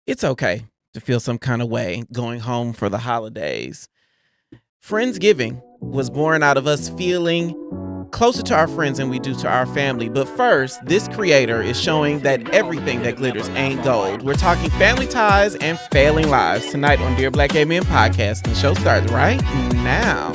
It's okay to feel some kind of way going home for the holidays. Friendsgiving was born out of us feeling closer to our friends than we do to our family. But first, this creator is showing that everything that glitters ain't gold. We're talking family ties and failing lives tonight on Dear Black Gay Men podcast. And the show starts right now.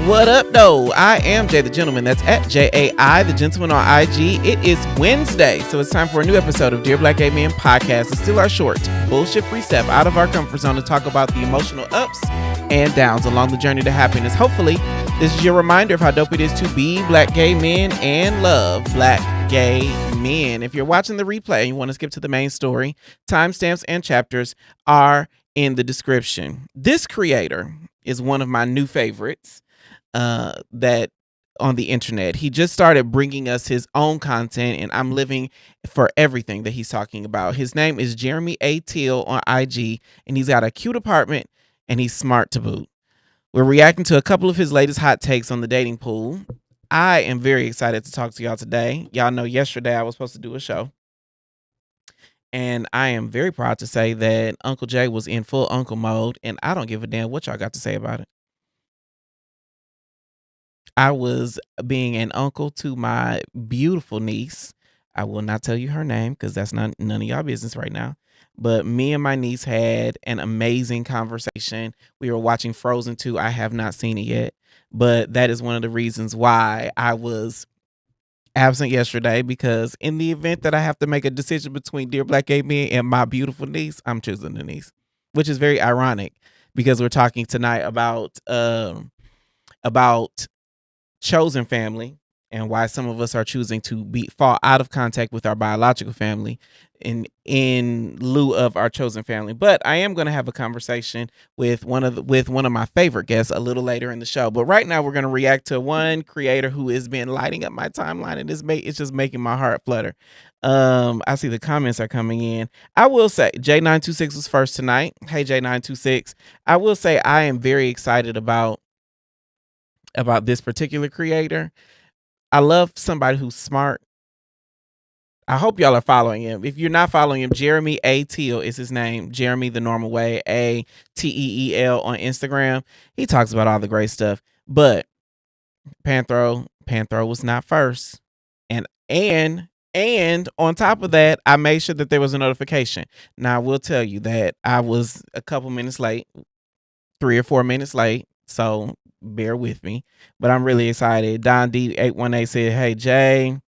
What up, though? I am Jay the Gentleman. That's at JAI the Gentleman on IG. It is Wednesday, so it's time for a new episode of Dear Black Gay Men podcast. It's still our short, bullshit-free step out of our comfort zone to talk about the emotional ups and downs along the journey to happiness. Hopefully, this is your reminder of how dope it is to be black gay men and love black gay men. If you're watching the replay and you want to skip to the main story, timestamps and chapters are in the description. This creator is one of my new favorites that on the internet. He just started bringing us his own content, and I'm living for everything that he's talking about. His name is Jeremy A. Teal on IG, and he's got a cute apartment, and he's smart to boot. We're reacting to a couple of his latest hot takes on the dating pool. I am very excited to talk to y'all today. Y'all know yesterday I was supposed to do a show, and I am very proud to say that Uncle Jay was in full uncle mode, and I don't give a damn what y'all got to say about it. I was being an uncle to my beautiful niece. I will not tell you her name because that's none of y'all business right now. But me and my niece had an amazing conversation. We were watching Frozen 2. I have not seen it yet, but that is one of the reasons why I was absent yesterday, because in the event that I have to make a decision between Dear Black Gay Men and my beautiful niece, I'm choosing the niece, which is very ironic because we're talking tonight about chosen family and why some of us are choosing to fall out of contact with our biological family in lieu of our chosen family. But I am going to have a conversation with one of my favorite guests a little later in the show. But right now we're going to react to one creator who has been lighting up my timeline, and it's just making my heart flutter. I see the comments are coming in. I will say J926 was first tonight. Hey J926. I will say I am very excited about this particular creator. I love somebody who's smart. I hope y'all are following him. If you're not following him, Jeremy A. Teal is his name. Jeremy the normal way, ATEEL on Instagram. He talks about all the great stuff. But Panthro was not first. And on top of that, I made sure that there was a notification. Now I will tell you that I was a couple minutes late, 3 or 4 minutes late. So bear with me, but I'm really excited. Don D818 said, "Hey Jay,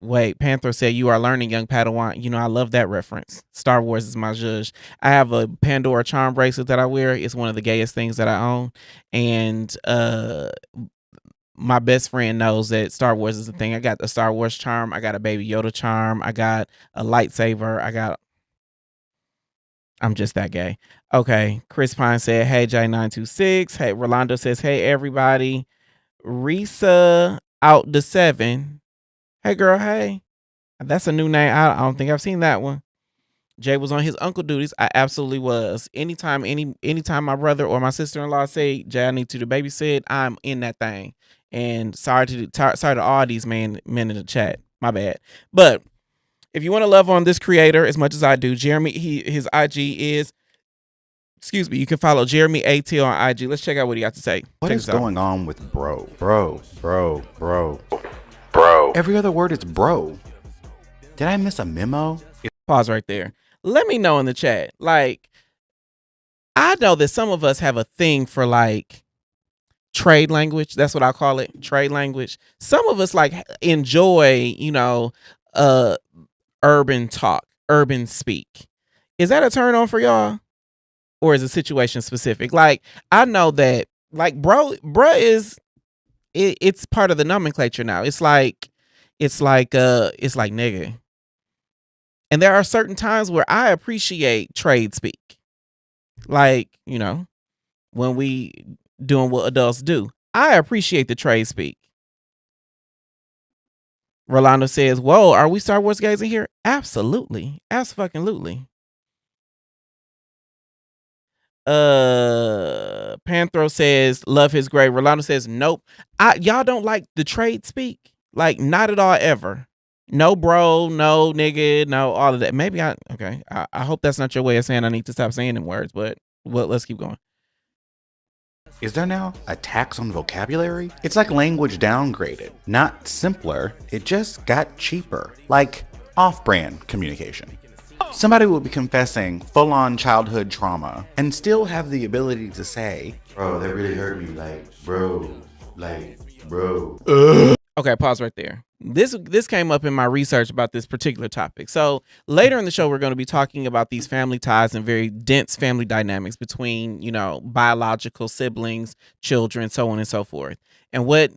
wait." Panther said, "You are learning, young Padawan." You know, I love that reference. Star Wars is my judge. I have a Pandora charm bracelet that I wear. It's one of the gayest things that I own, and my best friend knows that Star Wars is the thing. I got the Star Wars charm. I got a Baby Yoda charm. I got a lightsaber. I'm just that gay. Okay. Chris Pine said, "Hey, J926. Hey, Rolando says, "Hey, everybody. Risa out the 7. Hey, girl. Hey." That's a new name. I don't think I've seen that one. Jay was on his uncle duties. I absolutely was. Anytime my brother or my sister-in-law say, "Jay, I need you to babysit," I'm in that thing. And sorry to all these men in the chat. My bad. But if you want to love on this creator as much as I do, Jeremy, his IG is, you can follow Jeremy AT on IG. Let's check out what he got to say. What is going on with bro? Bro. Every other word is bro. Did I miss a memo? Pause right there. Let me know in the chat. Like, I know that some of us have a thing for like trade language. That's what I call it. Trade language. Some of us like enjoy, urban talk, urban speak. Is that a turn on for y'all? Or is it situation specific? Like, I know that like bruh is it's part of the nomenclature now. It's like nigga. And there are certain times where I appreciate trade speak. Like, when we doing what adults do. I appreciate the trade speak. Rolando says, "Whoa, are we Star Wars guys in here?" Absolutely. Absolutely. Panther Anthro says, love his grave. Rolando says, nope. Y'all don't like the trade speak? Like, not at all, ever. No bro, no nigga, no all of that. Maybe okay. I hope that's not your way of saying I need to stop saying them words, but well, let's keep going. Is there now a tax on vocabulary? It's like language downgraded. Not simpler, it just got cheaper. Like off-brand communication. Somebody will be confessing full-on childhood trauma and still have the ability to say, bro, that really hurt me, bro. Okay, pause right there. This came up in my research about this particular topic. So later in the show, we're going to be talking about these family ties and very dense family dynamics between, biological siblings, children, so on and so forth. And what's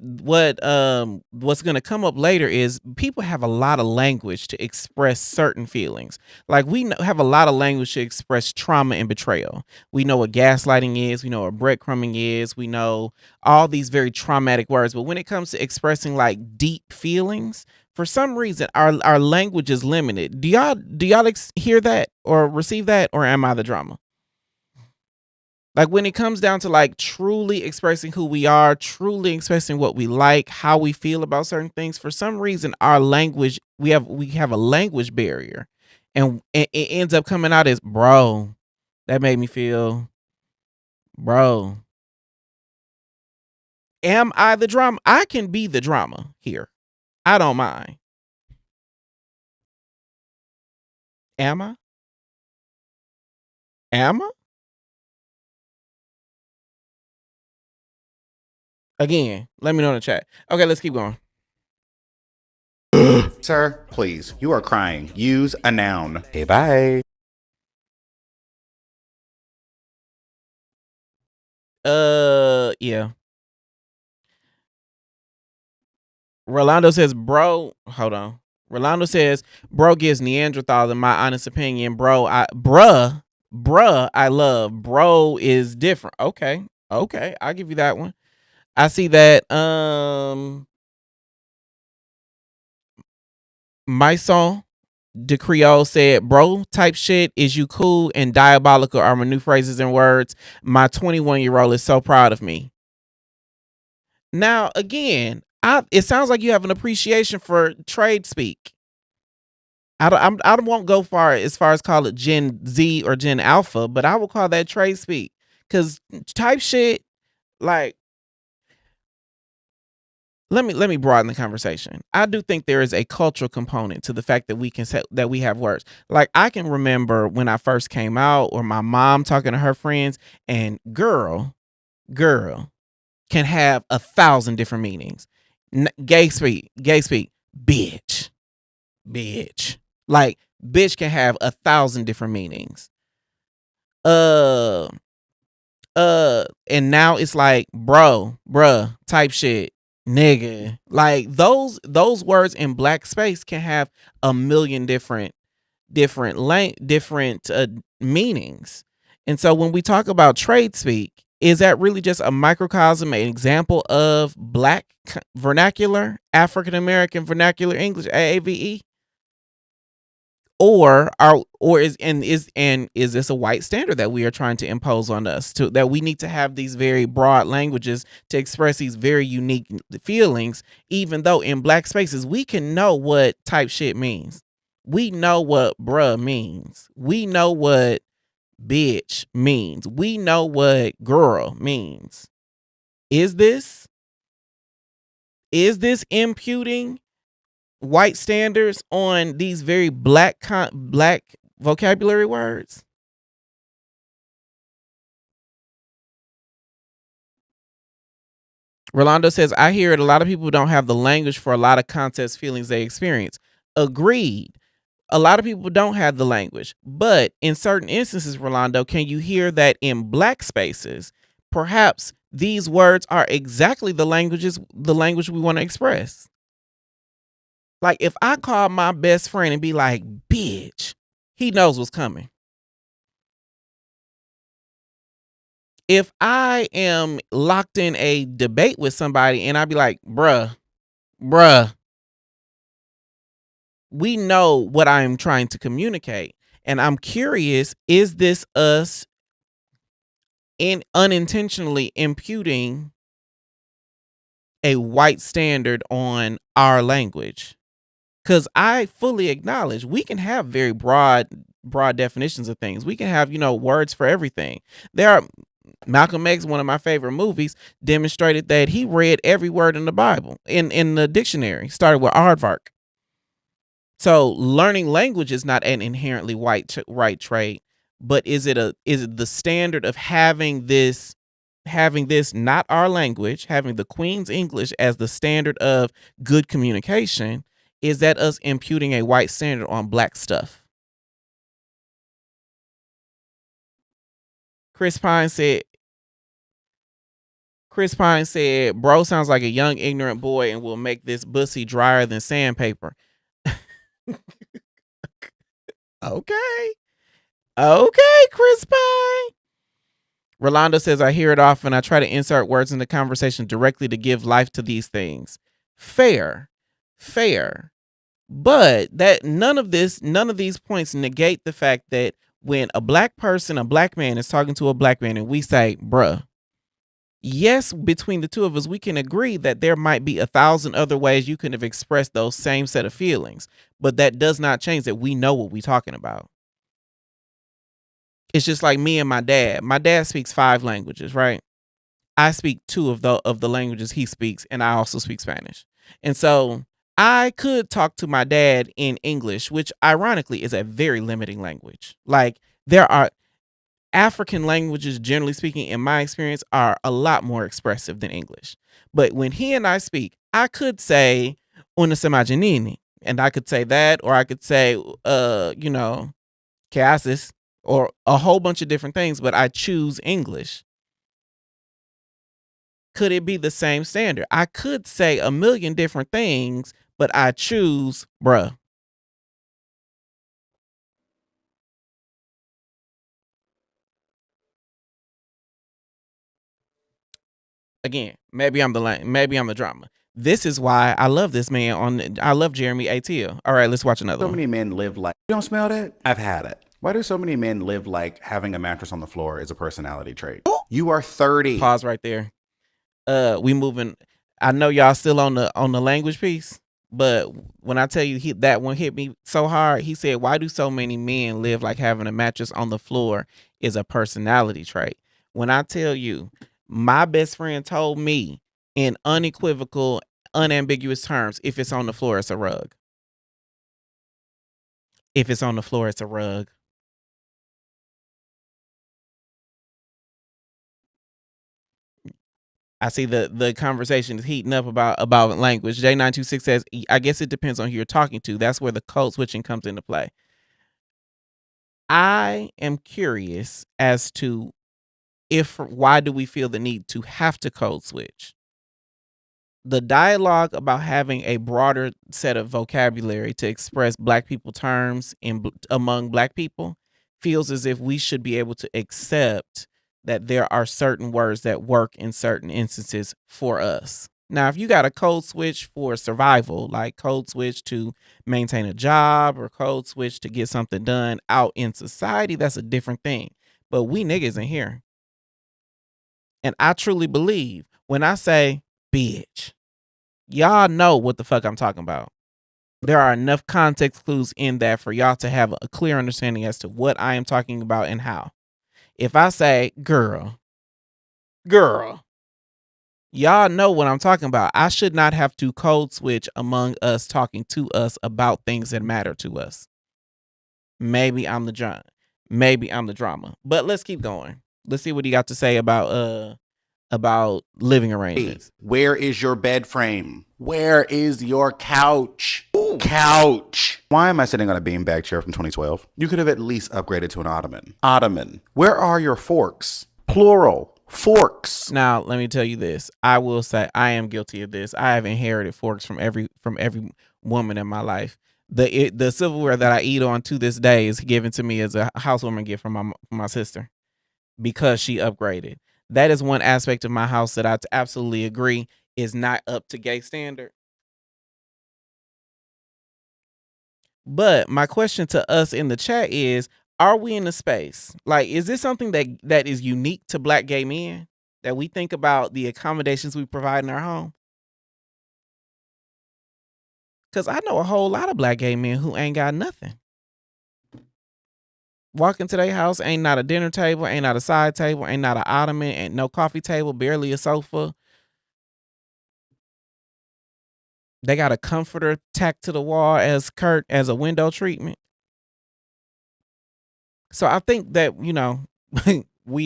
going to come up later is people have a lot of language to express certain feelings. Like we have a lot of language to express trauma and betrayal. We know what gaslighting is. We know what breadcrumbing is. We know all these very traumatic words. But when it comes to expressing like deep feelings, for some reason, our language is limited. Do y'all hear that or receive that, or am I the drama? Like when it comes down to like truly expressing who we are, truly expressing what we like, how we feel about certain things, for some reason our language, we have a language barrier. And it ends up coming out as, bro, that made me feel, bro. Am I the drama? I can be the drama here. I don't mind. Am I? Am I? Again, let me know in the chat. Okay, let's keep going. Sir, please, you are crying. Use a noun. Okay, bye. Yeah. Rolando says, bro, hold on. Rolando says, bro gives Neanderthal, in my honest opinion, bruh, I love. Bro is different. Okay, I'll give you that one. I see that. My song, De Creole said, bro type shit is you cool and diabolical are my new phrases and words. My 21-year-old is so proud of me. Now, again, it sounds like you have an appreciation for trade speak. I won't go as far as call it Gen Z or Gen Alpha, but I will call that trade speak, because type shit, like, let me broaden the conversation. I do think there is a cultural component to the fact that we can say that we have words. Like I can remember when I first came out, or my mom talking to her friends, and girl can have 1,000 different meanings. Gay speak, bitch. Like bitch can have 1,000 different meanings. And now it's like bruh type shit, nigga. Like those words in black space can have a million different meanings. And so when we talk about trade speak, is that really just a microcosm, an example of black vernacular, African American vernacular English, AAVE? Or is this a white standard that we are trying to impose on us, that we need to have these very broad languages to express these very unique feelings, even though in black spaces we can know what type shit means. We know what bruh means. We know what bitch means. We know what girl means. Is this imputing white standards on these very black vocabulary words? Rolando says, I hear it. A lot of people don't have the language for a lot of concepts, feelings they experience. Agreed. A lot of people don't have the language, but in certain instances, Rolando, can you hear that in black spaces, perhaps these words are exactly the language we want to express? Like if I call my best friend and be like, bitch, he knows what's coming. If I am locked in a debate with somebody and I be like, bruh, we know what I'm trying to communicate. And I'm curious, is this us in unintentionally imputing a white standard on our language. Because I fully acknowledge we can have very broad definitions of things. We can have, words for everything. There are Malcolm X, one of my favorite movies, demonstrated that he read every word in the Bible in the dictionary. Started with aardvark. So learning language is not an inherently right trait, but is it the standard of having this not our language, having the Queen's English as the standard of good communication? Is that us imputing a white standard on black stuff? Chris Pine said, bro sounds like a young, ignorant boy and will make this bussy drier than sandpaper. Okay. Okay, Chris Pine. Rolando says, I hear it often. I try to insert words in the conversation directly to give life to these things. Fair. But that none of these points negate the fact that when a black man is talking to a black man and we say, bruh, yes, between the two of us, we can agree that there might be 1,000 other ways you could have expressed those same set of feelings, but that does not change that we know what we're talking about. It's just like me and my dad. My dad speaks 5 languages, right? I speak 2 of the languages he speaks, and I also speak Spanish. And so I could talk to my dad in English, which ironically is a very limiting language. Like, there are African languages, generally speaking, in my experience, are a lot more expressive than English. But when he and I speak, I could say una semajanini, and I could say that, or I could say, que haces, or a whole bunch of different things, but I choose English. Could it be the same standard? I could say a million different things, but I choose bruh. Again, maybe I'm the drama. This is why I love this man I love Jeremy Ateo. All right, let's watch another So one. many men live like, you don't smell that? I've had it. Why do so many men live like having a mattress on the floor is a personality trait? You are 30. Pause right there. We moving. I know y'all still on the language piece, but when I tell you that one hit me so hard, he said, why do so many men live like having a mattress on the floor is a personality trait? When I tell you, my best friend told me in unequivocal, unambiguous terms, if it's on the floor, it's a rug. If it's on the floor, it's a rug. I see the conversation is heating up about language. J926 says, I guess it depends on who you're talking to. That's where the code switching comes into play. I am curious as to why do we feel the need to have to code switch? The dialogue about having a broader set of vocabulary to express black people terms among black people feels as if we should be able to accept that there are certain words that work in certain instances for us. Now, if you got a code switch for survival, like code switch to maintain a job or code switch to get something done out in society, that's a different thing. But we niggas in here. And I truly believe when I say bitch, y'all know what the fuck I'm talking about. There are enough context clues in that for y'all to have a clear understanding as to what I am talking about and how. If I say girl, y'all know what I'm talking about. I should not have to code switch among us talking to us about things that matter to us. Maybe I'm the drama. But let's keep going. Let's see what he got to say about living arrangements. Where is your bed frame? Where is your couch? Couch. Why am I sitting on a beanbag chair from 2012? You could have at least upgraded to an ottoman. Ottoman. Where are your forks? Plural. Forks. Now, let me tell you this. I will say I am guilty of this. I have inherited forks from every woman in my life. The silverware that I eat on to this day is given to me as a housewarming gift from my sister because she upgraded. That is one aspect of my house that I absolutely agree is not up to gay standard. But my question to us in the chat is, are we in a space? Like, is this something that is unique to Black gay men? That we think about the accommodations we provide in our home? Because I know a whole lot of Black gay men who ain't got nothing. Walk into their house, ain't not a dinner table, ain't not a side table, ain't not an ottoman, ain't no coffee table, barely a sofa. They got a comforter tacked to the wall as a window treatment. So I think that, we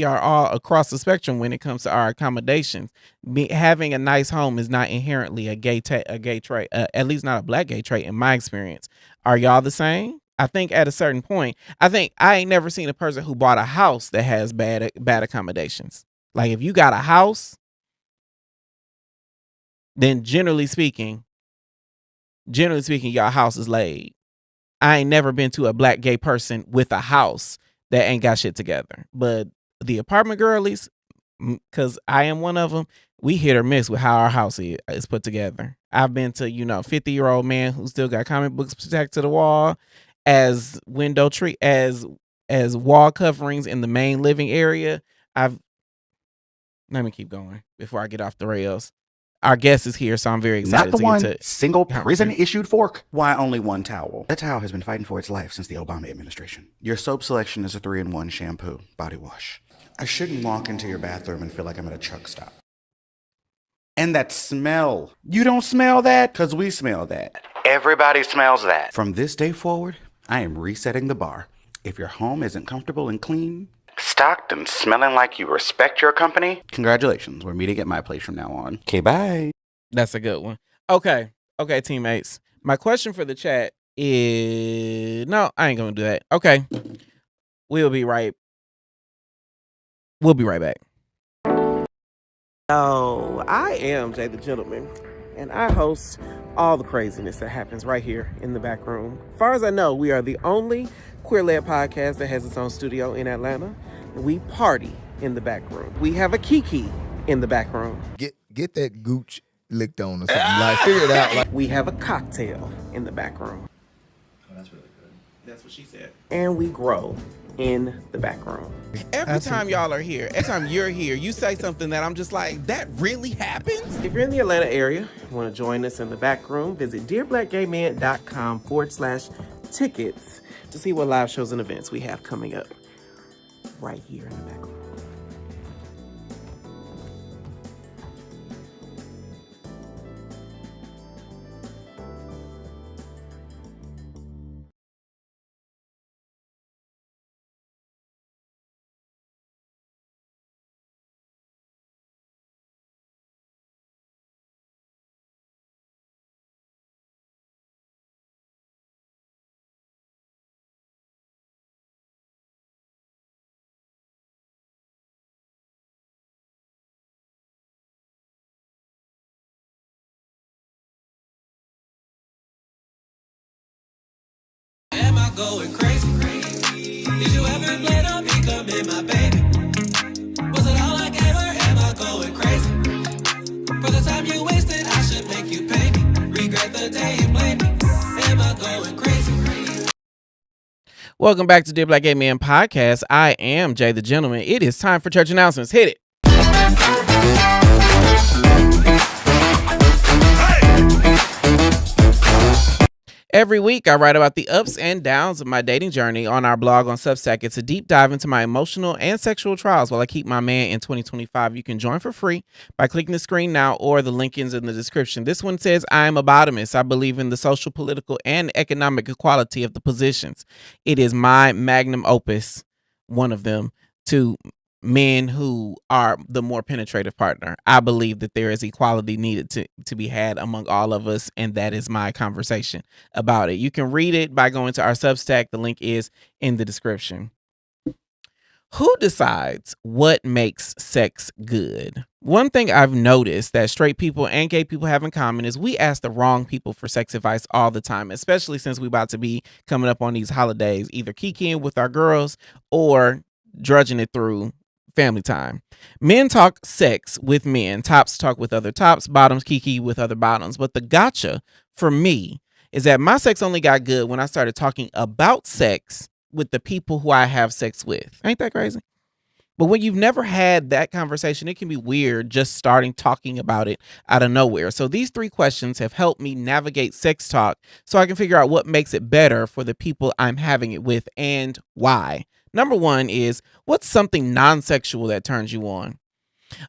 are all across the spectrum when it comes to our accommodations. Having a nice home is not inherently a gay trait, at least not a Black gay trait in my experience. Are y'all the same? I think at a certain point, I ain't never seen a person who bought a house that has bad accommodations. Like, if you got a house, then generally speaking, your house is laid. I ain't never been to a Black gay person with a house that ain't got shit together. But the apartment girlies, because I am one of them, we hit or miss with how our house is put together. I've been to, 50-year-old man who still got comic books tacked to the wall as window as wall coverings in the main living area. Let me keep going before I get off the rails. Our guest is here, so I'm very excited. Not the one single prison-issued fork. Why only one towel? That towel has been fighting for its life since the Obama administration. Your soap selection is a 3-in-1 shampoo, body wash. I shouldn't walk into your bathroom and feel like I'm at a truck stop. And that smell. You don't smell that? Because we smell that. Everybody smells that. From this day forward, I am resetting the bar. If your home isn't comfortable and clean, stocked and smelling like you respect your company, congratulations. We're meeting at my place from now on. Okay, bye. That's a good one. Okay, teammates. My question for the chat is... No, I ain't going to do that. Okay. We'll be right back. Oh, I am Jay the Gentleman, and I host all the craziness that happens right here in the back room. As far as I know, we are the only queer-led podcast that has its own studio in Atlanta. We party in the back room. We have a Kiki in the back room. Get that gooch licked on or something. Like, figure it out. Like, we have a cocktail in the back room. Oh, that's really good. That's what she said. And we grow in the back room. Every time y'all are here, every time you're here, you say something that I'm just like, that really happens? If you're in the Atlanta area, you want to join us in the back room, visit dearblackgaymen.com/tickets to see what live shows and events we have coming up right here in the back room. Am I going crazy? Did you ever plan on becoming my baby? Was it all I gave her? Am I going crazy? For the time you wasted, I should make you pay me. Regret the day you played me. Am I going crazy? Welcome back to Dear Black Gay Men Podcast. I am Jay the Gentleman. It is time for church announcements. Hit it. Every week, I write about the ups and downs of my dating journey on our blog on Substack. It's a deep dive into my emotional and sexual trials while I keep my man in 2025. You can join for free by clicking the screen now or the link is in the description. This one says, I am a bottomist. I believe in the social, political, and economic equality of the positions. It is my magnum opus, one of them, to men who are the more penetrative partner. I believe that there is equality needed to be had among all of us, and that is my conversation about it. You can read it by going to our Substack. The link is in the description. Who decides what makes sex good? One thing I've noticed that straight people and gay people have in common is we ask the wrong people for sex advice all the time, especially since we're about to be coming up on these holidays, either kikiing with our girls or drudging it through family time. Men talk sex with men, tops talk with other tops, bottoms kiki with other bottoms. But the gotcha for me is that my sex only got good when I started talking about sex with the people who I have sex with. Ain't that crazy? But when you've never had that conversation, it can be weird just starting talking about it out of nowhere. So these 3 questions have helped me navigate sex talk so I can figure out what makes it better for the people I'm having it with and why. Number 1 is, what's something non-sexual that turns you on?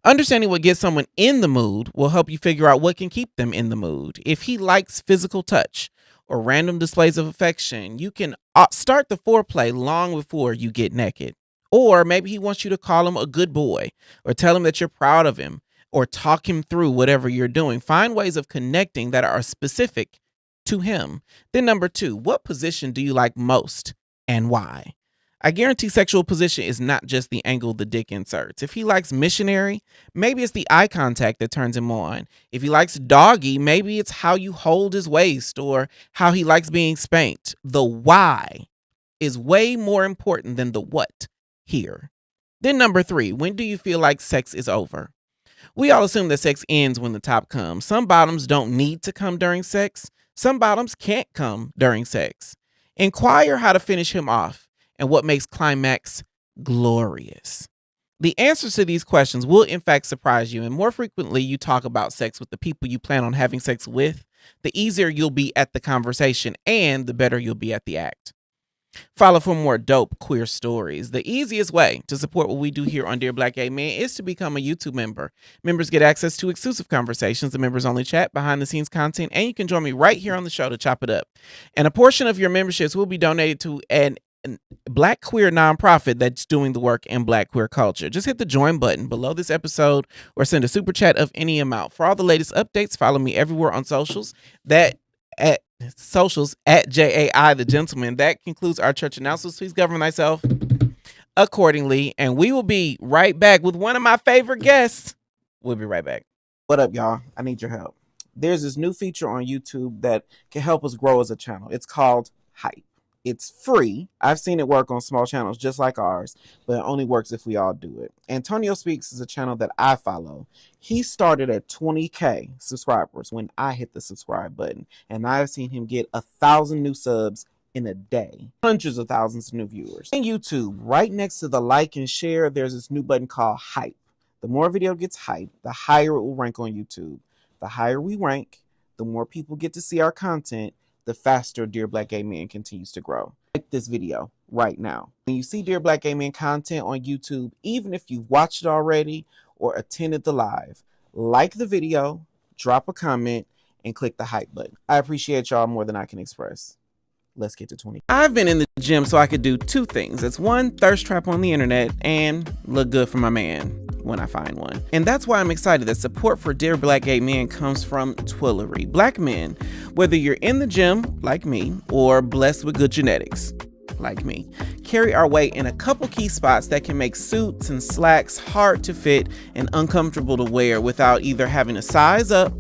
Understanding what gets someone in the mood will help you figure out what can keep them in the mood. If he likes physical touch or random displays of affection, you can start the foreplay long before you get naked. Or maybe he wants you to call him a good boy or tell him that you're proud of him or talk him through whatever you're doing. Find ways of connecting that are specific to him. Then number 2, what position do you like most and why? I guarantee sexual position is not just the angle the dick inserts. If he likes missionary, maybe it's the eye contact that turns him on. If he likes doggy, maybe it's how you hold his waist or how he likes being spanked. The why is way more important than the what here. Then number 3, when do you feel like sex is over? We all assume that sex ends when the top comes. Some bottoms don't need to come during sex. Some bottoms can't come during sex. Inquire how to finish him off and what makes climax glorious. The answers to these questions will in fact surprise you, and more frequently you talk about sex with the people you plan on having sex with, the easier you'll be at the conversation and the better you'll be at the act. Follow for more dope queer stories. The easiest way to support what we do here on Dear Black Gay Men is to become a YouTube member. Members get access to exclusive conversations, the members only chat, behind the scenes content, and you can join me right here on the show to chop it up. And a portion of your memberships will be donated to an Black queer nonprofit that's doing the work in Black queer culture. Just hit the join button below this episode or send a super chat of any amount. For all the latest updates, follow me everywhere on socials. At JAI the Gentleman. That concludes our church announcements. Please govern thyself accordingly, and we will be right back with one of my favorite guests. We'll be right back. What up, y'all? I need your help. There's this new feature on YouTube that can help us grow as a channel. It's called Hype. It's free. I've seen it work on small channels just like ours, but it only works if we all do it. Antonio Speaks is a channel that I follow. He started at 20K subscribers when I hit the subscribe button, and I've seen him get 1,000 new subs in a day. Hundreds of thousands of new viewers. On YouTube, right next to the like and share, there's this new button called Hype. The more a video gets hyped, the higher it will rank on YouTube. The higher we rank, the more people get to see our content, the faster Dear Black Gay Men continues to grow. Like this video right now. When you see Dear Black Gay Men content on YouTube, even if you've watched it already or attended the live, like the video, drop a comment, and click the hype button. I appreciate y'all more than I can express. Let's get to 20. I've been in the gym so I could do 2 things. It's 1, thirst trap on the internet, and look good for my man when I find one. And that's why I'm excited that support for Dear Black Gay Men comes from Twillery. Black men, whether you're in the gym, like me, or blessed with good genetics, like me, carry our weight in a couple key spots that can make suits and slacks hard to fit and uncomfortable to wear without either having to size up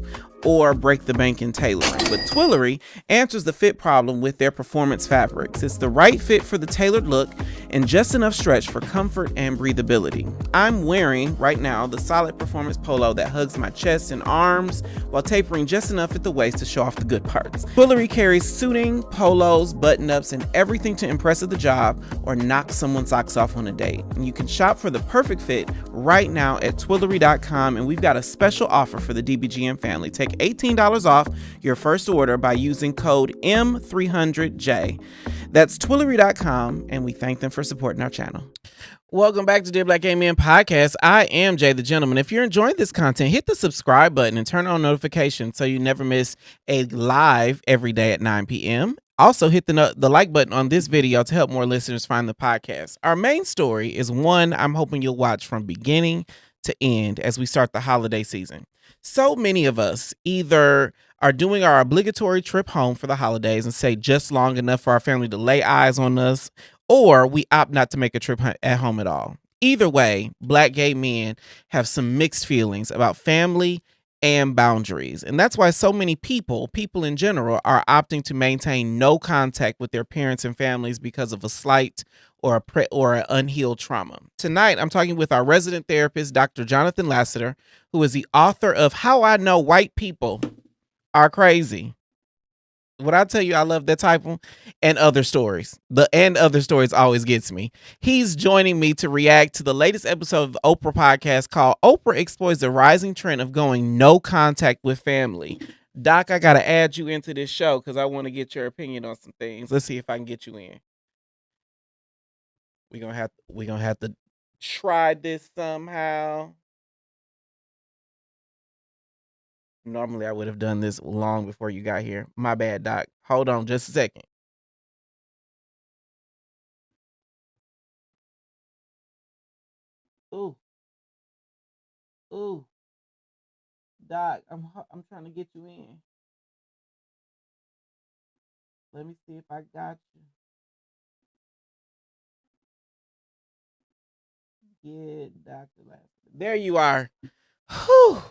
or break the bank in tailoring. But Twillery answers the fit problem with their performance fabrics. It's the right fit for the tailored look and just enough stretch for comfort and breathability. I'm wearing right now the solid performance polo that hugs my chest and arms while tapering just enough at the waist to show off the good parts. Twillery carries suiting, polos, button-ups, and everything to impress at the job or knock someone's socks off on a date. And you can shop for the perfect fit right now at Twillery.com, and we've got a special offer for the DBGM family. Take $18 off your first order by using code M300J. That's Twillery.com, and we thank them for supporting our channel. Welcome back to Dear Black Gay Men Podcast. I am Jay the Gentleman. If you're enjoying this content, hit the subscribe button and turn on notifications so you never miss a live every day at 9 p.m. Also, hit the like button on this video to help more listeners find the podcast. Our main story is one I'm hoping you'll watch from beginning to end as we start the holiday season. So many of us either are doing our obligatory trip home for the holidays and stay just long enough for our family to lay eyes on us, or we opt not to make a trip at home at all. Either way, Black gay men have some mixed feelings about family and boundaries. And that's why so many people in general, are opting to maintain no contact with their parents and families because of a slight or an unhealed trauma. Tonight, I'm talking with our resident therapist, Dr. Jonathan Lasseter, who is the author of How I Know White People Are Crazy. when I tell you I love that type of and other stories. The and other stories always gets me. He's joining me to react to the latest episode of the Oprah podcast called Oprah Explores the Rising Trend of Going No Contact with Family. Doc, I gotta add you into this show because I want to get your opinion on some things. Let's see if I can get you in. We're gonna have to try this somehow. Normally I would have done this long before you got here. My bad, Doc. Hold on just a second. Ooh, ooh, Doc, I'm trying to get you in. Let me see if I got you. Yeah, Dr. Lasseter. There you are. Whew.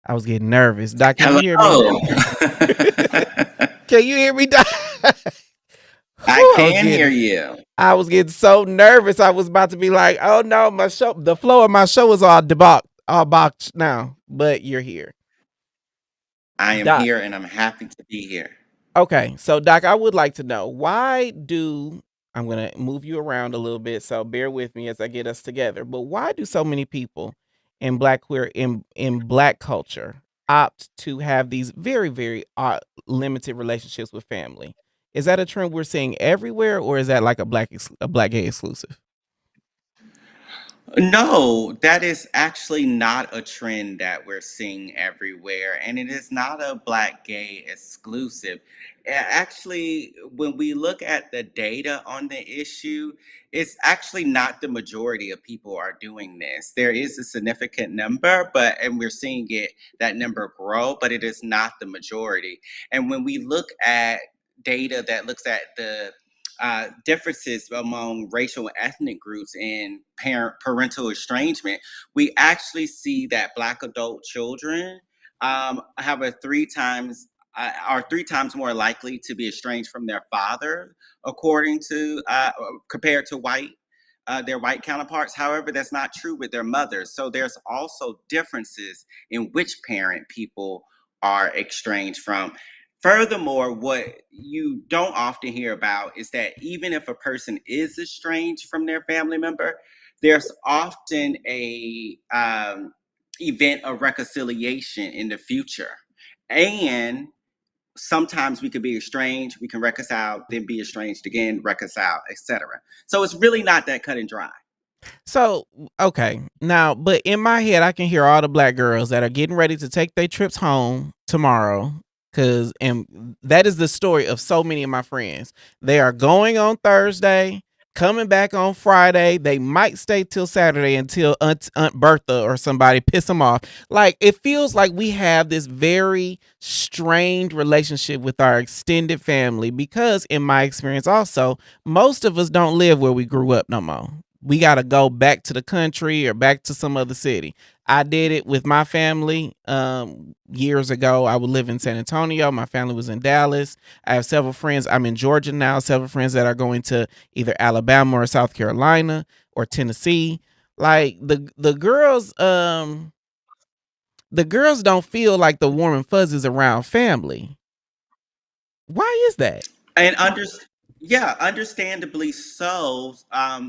I was getting nervous. Doc, can you hear me? Hello. Can you hear me, Doc? I Whew, can hear you. I was getting so nervous. I was about to be like, "Oh no, my show, the flow of my show is all botched now." But you're here, I am Doc. here and I'm happy to be here. Okay, so Doc, I would like to know I'm gonna move you around a little bit, so bear with me as I get us together. But why do so many people in black culture opt to have these very, very limited relationships with family? Is that a trend we're seeing everywhere, or is that like a black gay exclusive? No, that is actually not a trend that we're seeing everywhere, and it is not a black gay exclusive. Actually, when we look at the data on the issue, it's actually not the majority of people are doing this. There is a significant number, and we're seeing that number grow, but it is not the majority. And when we look at data that looks at the differences among racial and ethnic groups in parental estrangement, we actually see that Black adult children have a three times are three times more likely to be estranged from their father, according to compared to their white counterparts. However, that's not true with their mothers. So there's also differences in which parent people are estranged from. Furthermore, what you don't often hear about is that even if a person is estranged from their family member, there's often a event of reconciliation in the future. And sometimes we could be estranged, we can reconcile, then be estranged again, reconcile, etc. So it's really not that cut and dry. So, okay. Now, but in my head, I can hear all the black girls that are getting ready to take their trips home tomorrow. And that is the story of so many of my friends. They are going on Thursday, coming back on Friday. They might stay till Saturday until Aunt Bertha or somebody piss them off. Like, it feels like we have this very strained relationship with our extended family because, in my experience, also, most of us don't live where we grew up no more. We got to go back to the country or back to some other city. I did it with my family years ago. I would live in San Antonio. My family was in Dallas. I have several friends. I'm in Georgia now. Several friends that are going to either Alabama or South Carolina or Tennessee. Like the girls don't feel like the warm and fuzzies around family. Why is that? And understandably so.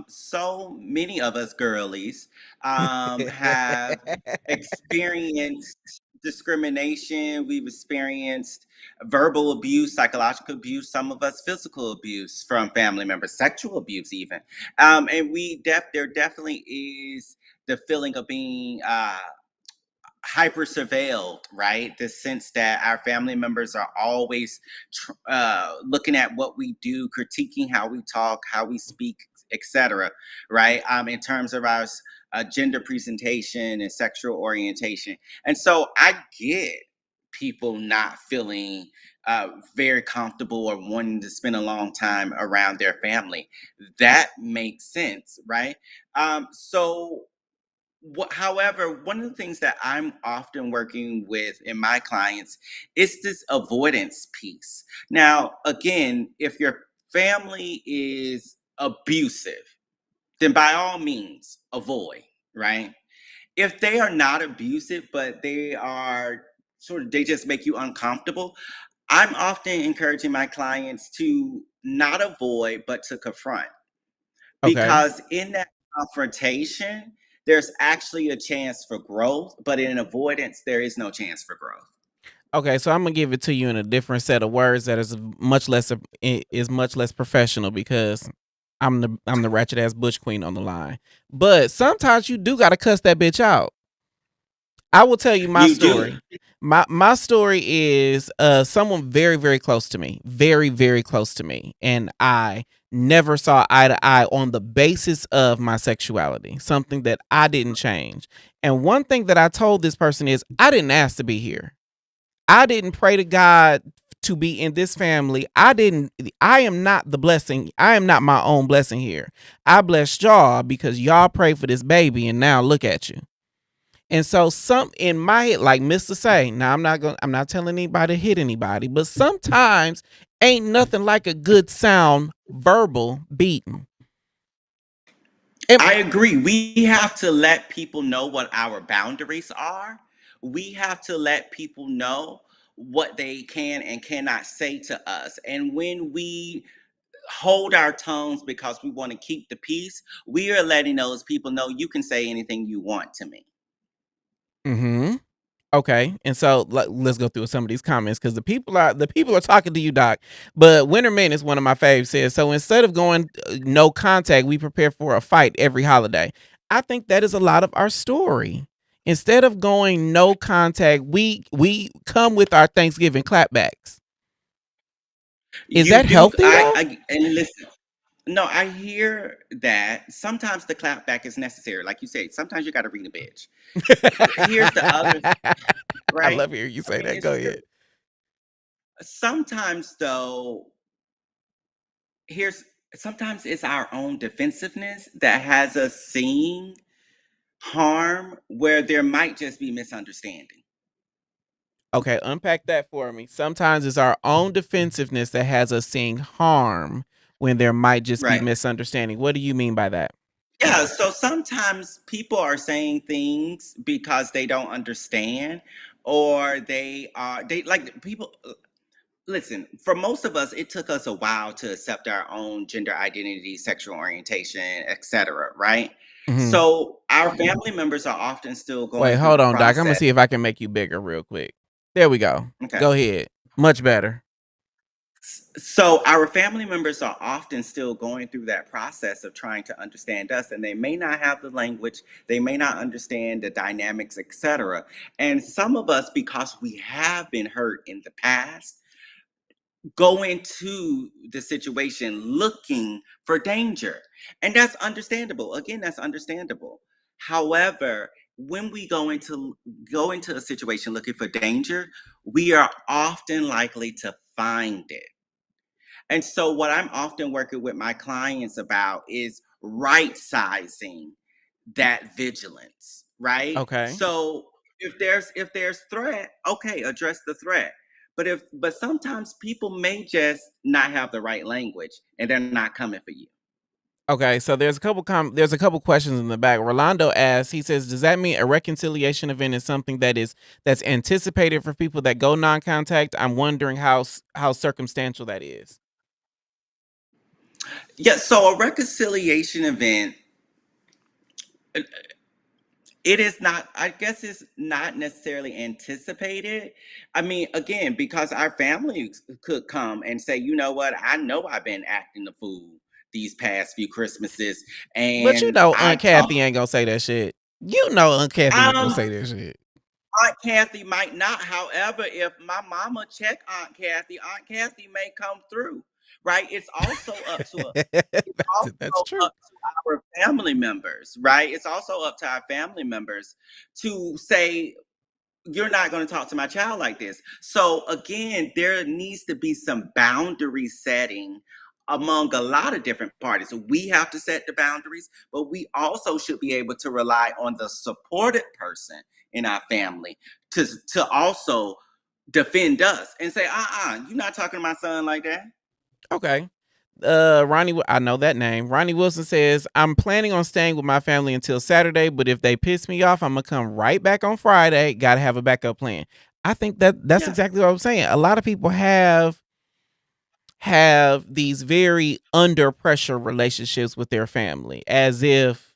So many of us girlies have experienced discrimination. We've experienced verbal abuse, psychological abuse, some of us physical abuse from family members, sexual abuse even. And there definitely is the feeling of being hyper surveilled, right? The sense that our family members are always looking at what we do, critiquing how we talk, how we speak, etc. Right? In terms of our gender presentation and sexual orientation. And so I get people not feeling very comfortable or wanting to spend a long time around their family. That makes sense, right? So however, one of the things that I'm often working with in my clients is this avoidance piece. Now, again, if your family is abusive, then by all means avoid, right? If they are not abusive, but they are they just make you uncomfortable, I'm often encouraging my clients to not avoid, but to confront. Okay. Because in that confrontation, there's actually a chance for growth, but in avoidance, there is no chance for growth. Okay, so I'm gonna give it to you in a different set of words that is much less professional because I'm the ratchet ass butch queen on the line. But sometimes you do gotta cuss that bitch out. I will tell you my You do. story. My story is someone very, very close to me. Very, very close to me. And I never saw eye to eye on the basis of my sexuality, something that I didn't change. And one thing that I told this person is I didn't ask to be here. I didn't pray to God to be in this family. I am not the blessing. I am not my own blessing here. I blessed y'all because y'all prayed for this baby and now look at you. And so some in my head, like Mr. Say, now I'm not telling anybody to hit anybody, but sometimes ain't nothing like a good sound verbal beating. I agree. We have to let people know what our boundaries are. We have to let people know what they can and cannot say to us. And when we hold our tongues because we want to keep the peace, we are letting those people know you can say anything you want to me. Mm-hmm. Okay, and so let's go through some of these comments because the people are talking to you, Doc. But Winterman is one of my faves. Says so instead of going no contact, we prepare for a fight every holiday. I think that is a lot of our story. Instead of going no contact, we come with our Thanksgiving clapbacks. Is You that do, healthy though? and listen. No, I hear that sometimes the clapback is necessary. Like you said, sometimes you got to read a bitch. Here's the other, I right? love hearing you I say mean, that. Go it's true. ahead. Sometimes, though, here's sometimes it's our own defensiveness that has us seeing harm where there might just be misunderstanding. Okay, unpack that for me. Sometimes it's our own defensiveness that has us seeing harm when there might just be Right. misunderstanding. What do you mean by that? Yeah, so sometimes people are saying things because they don't understand, or they like people. Listen, for most of us, it took us a while to accept our own gender identity, sexual orientation, etc. Right? Mhm. So our family members are often still Wait, going through hold the on, Doc. Imma process. see if I can make you bigger real quick. There we go. Okay. Go ahead. Much better. So our family members are often still going through that process of trying to understand us, and they may not have the language, they may not understand the dynamics, etc. And some of us, because we have been hurt in the past, go into the situation looking for danger. And that's understandable. Again, that's understandable. However, when we go into a situation looking for danger, we are often likely to find it. And so what I'm often working with my clients about is right sizing that vigilance, right? Okay. So if there's threat, okay, address the threat. But sometimes people may just not have the right language and they're not coming for you. Okay, so there's a couple questions in the back. Rolando asks, he says, "Does that mean a reconciliation event is something that's anticipated for people that go non-contact? I'm wondering how circumstantial that is." Yeah, so a reconciliation event, uh, it is not, I guess it's not necessarily anticipated. I mean, again, because our families could come and say, you know what, I know I've been acting the fool these past few Christmases, But you and know Aunt I've Kathy talked. ain't gonna say that shit. You know Aunt Kathy ain't gonna Um, say that shit. Aunt Kathy might not. However, if my mama check Aunt Kathy may come through. Right? It's also up to it's That's also true. up to our family members, right? It's also up to our family members to say, you're not going to talk to my child like this. So again, there needs to be some boundary setting among a lot of different parties. So we have to set the boundaries, but we also should be able to rely on the supported person in our family to also defend us and say, you're not talking to my son like that. Okay. I know that name. Ronnie Wilson says, "I'm planning on staying with my family until Saturday, but if they piss me off, I'm gonna come right back on Friday. Gotta have a backup plan." I think that's Yeah. exactly what I'm saying. A lot of people have these very under pressure relationships with their family, as if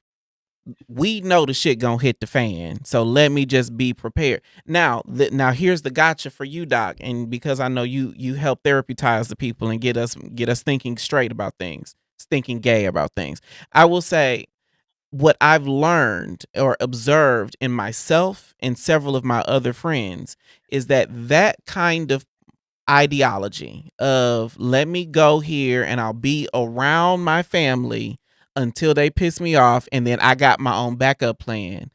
we know the shit gonna hit the fan, so let me just be prepared. Now, here's the gotcha for you, Doc, and because I know you help therapize the people and get us thinking straight about things, thinking gay about things. I will say what I've learned or observed in myself and several of my other friends is that kind of ideology of let me go here and I'll be around my family until they piss me off and then I got my own backup plan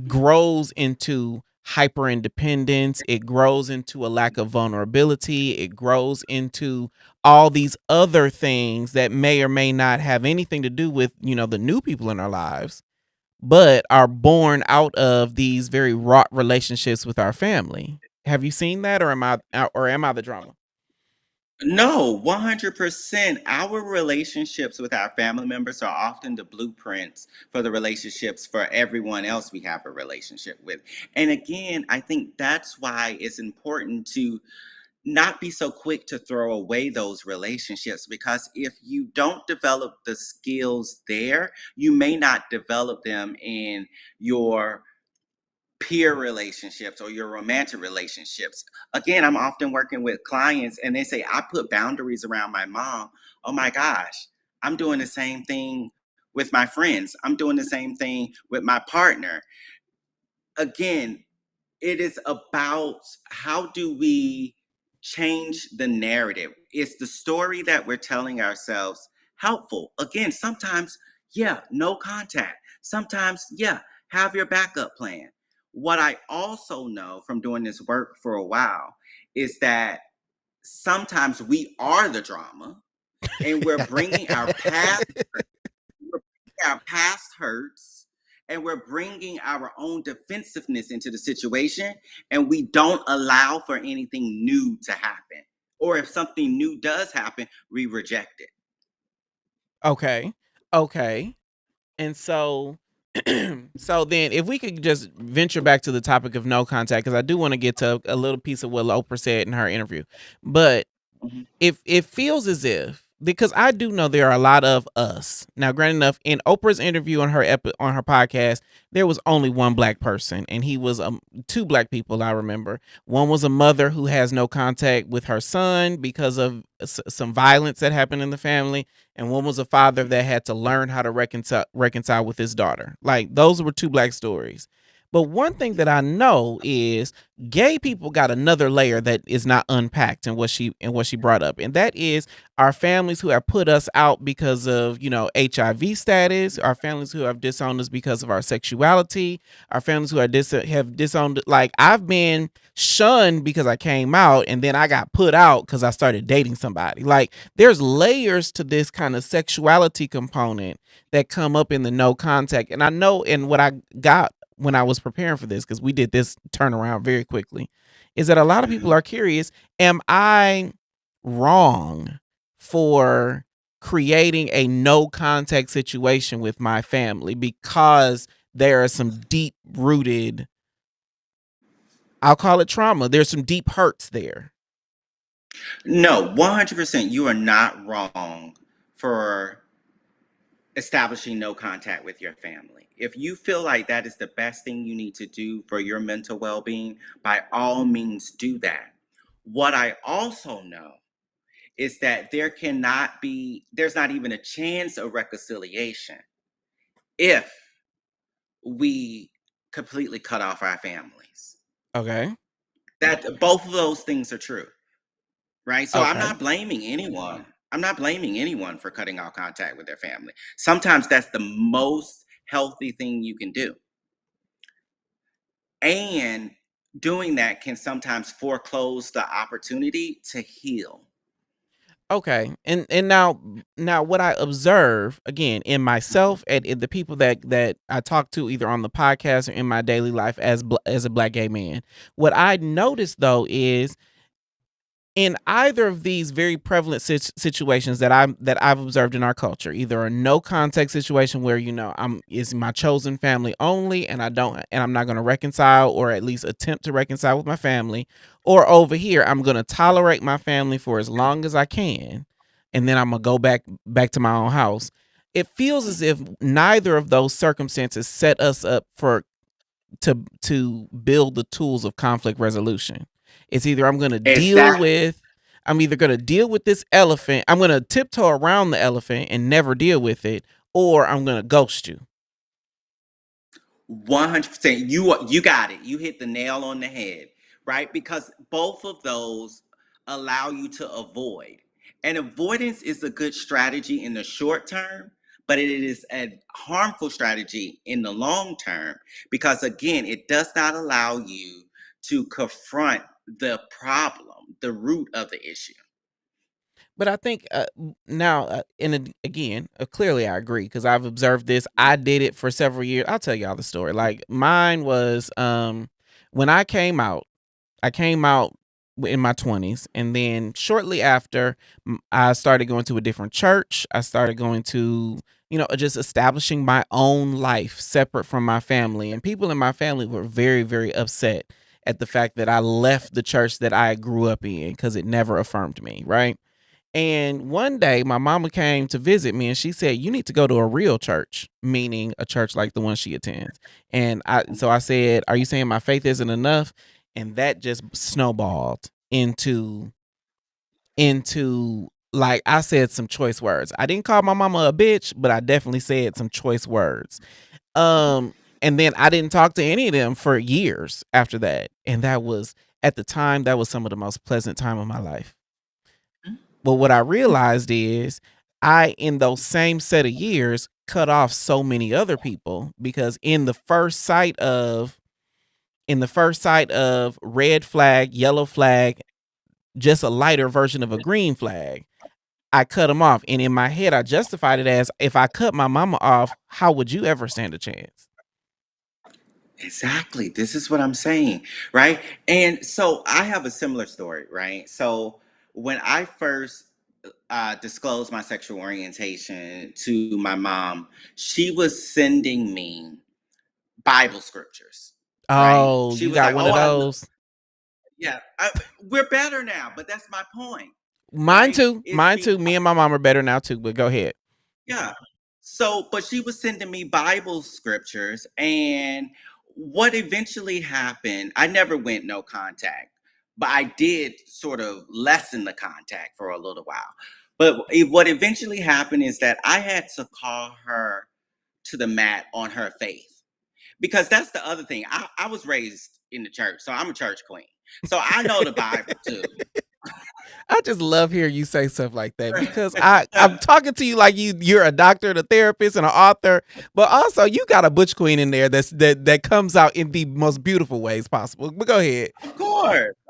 grows into hyper independence. It grows into a lack of vulnerability. It grows into all these other things that may or may not have anything to do with, the new people in our lives, but are born out of these very wrought relationships with our family. Have you seen that, or am I the drama? No, 100%. Our relationships with our family members are often the blueprints for the relationships for everyone else we have a relationship with. And again, I think that's why it's important to not be so quick to throw away those relationships, because if you don't develop the skills there, you may not develop them in your peer relationships or your romantic relationships. Again, I'm often working with clients and they say, I put boundaries around my mom. Oh my gosh, I'm doing the same thing with my friends. I'm doing the same thing with my partner. Again, it is about how do we change the narrative? Is the story that we're telling ourselves helpful? Again, sometimes, yeah, no contact. Sometimes, yeah, have your backup plan. What I also know from doing this work for a while is that sometimes we are the drama and we're bringing our past hurts, and we're bringing our own defensiveness into the situation, and we don't allow for anything new to happen, or if something new does happen, we reject it. Okay. Okay. And so so then if we could just venture back to the topic of no contact, because I do want to get to a little piece of what Oprah said in her interview. But Mhm. if it feels as if, because I do know there are a lot of us now, granted enough, in Oprah's interview on her podcast, there was only one black person, and he was two black people. I remember one was a mother who has no contact with her son because of some violence that happened in the family, and one was a father that had to learn how to reconcile with his daughter. Like, those were two black stories. But one thing that I know is gay people got another layer that is not unpacked in what she brought up, and that is our families who have put us out because of HIV status, our families who have disowned us because of our sexuality, our families who have disowned. Like, I've been shunned because I came out, and then I got put out because I started dating somebody. Like, there's layers to this kind of sexuality component that come up in the no contact, and I know, and what I got when I was preparing for this, because we did this turnaround very quickly, is that a lot of people Mhm. are curious, am I wrong for creating a no contact situation with my family because there are some deep rooted, I'll call it trauma. There's some deep hurts there. No, 100%, you are not wrong for establishing no contact with your family. If you feel like that is the best thing you need to do for your mental well being, by all means do that. What I also know is that there's not even a chance of reconciliation if we completely cut off our families. Okay. That both of those things are true, right? So I'm Okay. not blaming anyone. I'm not blaming anyone for cutting off contact with their family. Sometimes that's the most healthy thing you can do. And doing that can sometimes foreclose the opportunity to heal. Okay. And now what I observe again in myself and in the people that I talk to either on the podcast or in my daily life as as a black gay man, what I notice though is in either of these very prevalent situations that I've observed in our culture, either a no contact situation where I'm is my chosen family only, and I'm not going to reconcile or at least attempt to reconcile with my family, or over here I'm going to tolerate my family for as long as I can, and then I'm gonna go back to my own house. It feels as if neither of those circumstances set us up to build the tools of conflict resolution. It's either Exactly. I'm either going to deal with this elephant, I'm going to tiptoe around the elephant and never deal with it, or I'm going to ghost you. 100%. You got it. You hit the nail on the head, right? Because both of those allow you to avoid. And avoidance is a good strategy in the short term, but it is a harmful strategy in the long term because again, it does not allow you to confront the problem, the root of the issue. But I think now, again, clearly I agree because I've observed this. I did it for several years. I'll tell y'all the story. Like mine was when I came out. I came out in my 20s, and then shortly after, I started going to a different church. I started going to, just establishing my own life separate from my family. And people in my family were very, very upset at the fact that I left the church that I grew up in because it never affirmed me, right? And one day my mama came to visit me and she said, "You need to go to a real church," meaning a church like the one she attends. And I said, "Are you saying my faith isn't enough?" And that just snowballed into like I said some choice words. I didn't call my mama a bitch, but I definitely said some choice words. And then I didn't talk to any of them for years after that. And that was at the time that was some of the most pleasant time of my life. But what I realized is in those same set of years, cut off so many other people because in the first sight of red flag, yellow flag, just a lighter version of a green flag, I cut them off. And in my head, I justified it as, if I cut my mama off, how would you ever stand a chance? Exactly. This is what I'm saying, right? And so I have a similar story, right? So when I first disclosed my sexual orientation to my mom, she was sending me Bible scriptures, right? Oh, She you was got like, one "Oh, of those? yeah, we're better now." But that's my point, Mine right? too. It's Mine too. because Me and my mom are better now too, but go ahead. yeah. So, but she was sending me Bible scriptures, and what eventually happened, I never went no contact, but I did sort of lessen the contact for a little while. But what eventually happened is that I had to call her to the mat on her faith because that's the other thing. I was raised in the church, so I'm a church queen. So I know the Bible too. I just love hearing you say stuff like that because I'm talking to you like you're a doctor, and a therapist, and an author, but also you got a butch queen in there that comes out in the most beautiful ways possible. But go ahead.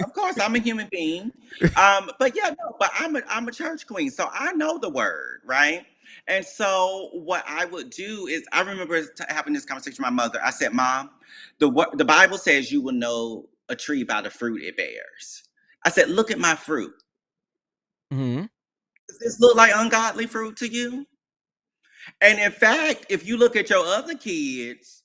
Of course, I'm a human being. But yeah, no, but I'm a church queen, so I know the word, right? And so what I would do is, I remember having this conversation with my mother. I said, "Mom, the Bible says you will know a tree by the fruit it bears." I said, "Look at my fruit. Hmm. Does this look like ungodly fruit to you?" And in fact, if you look at your other kids,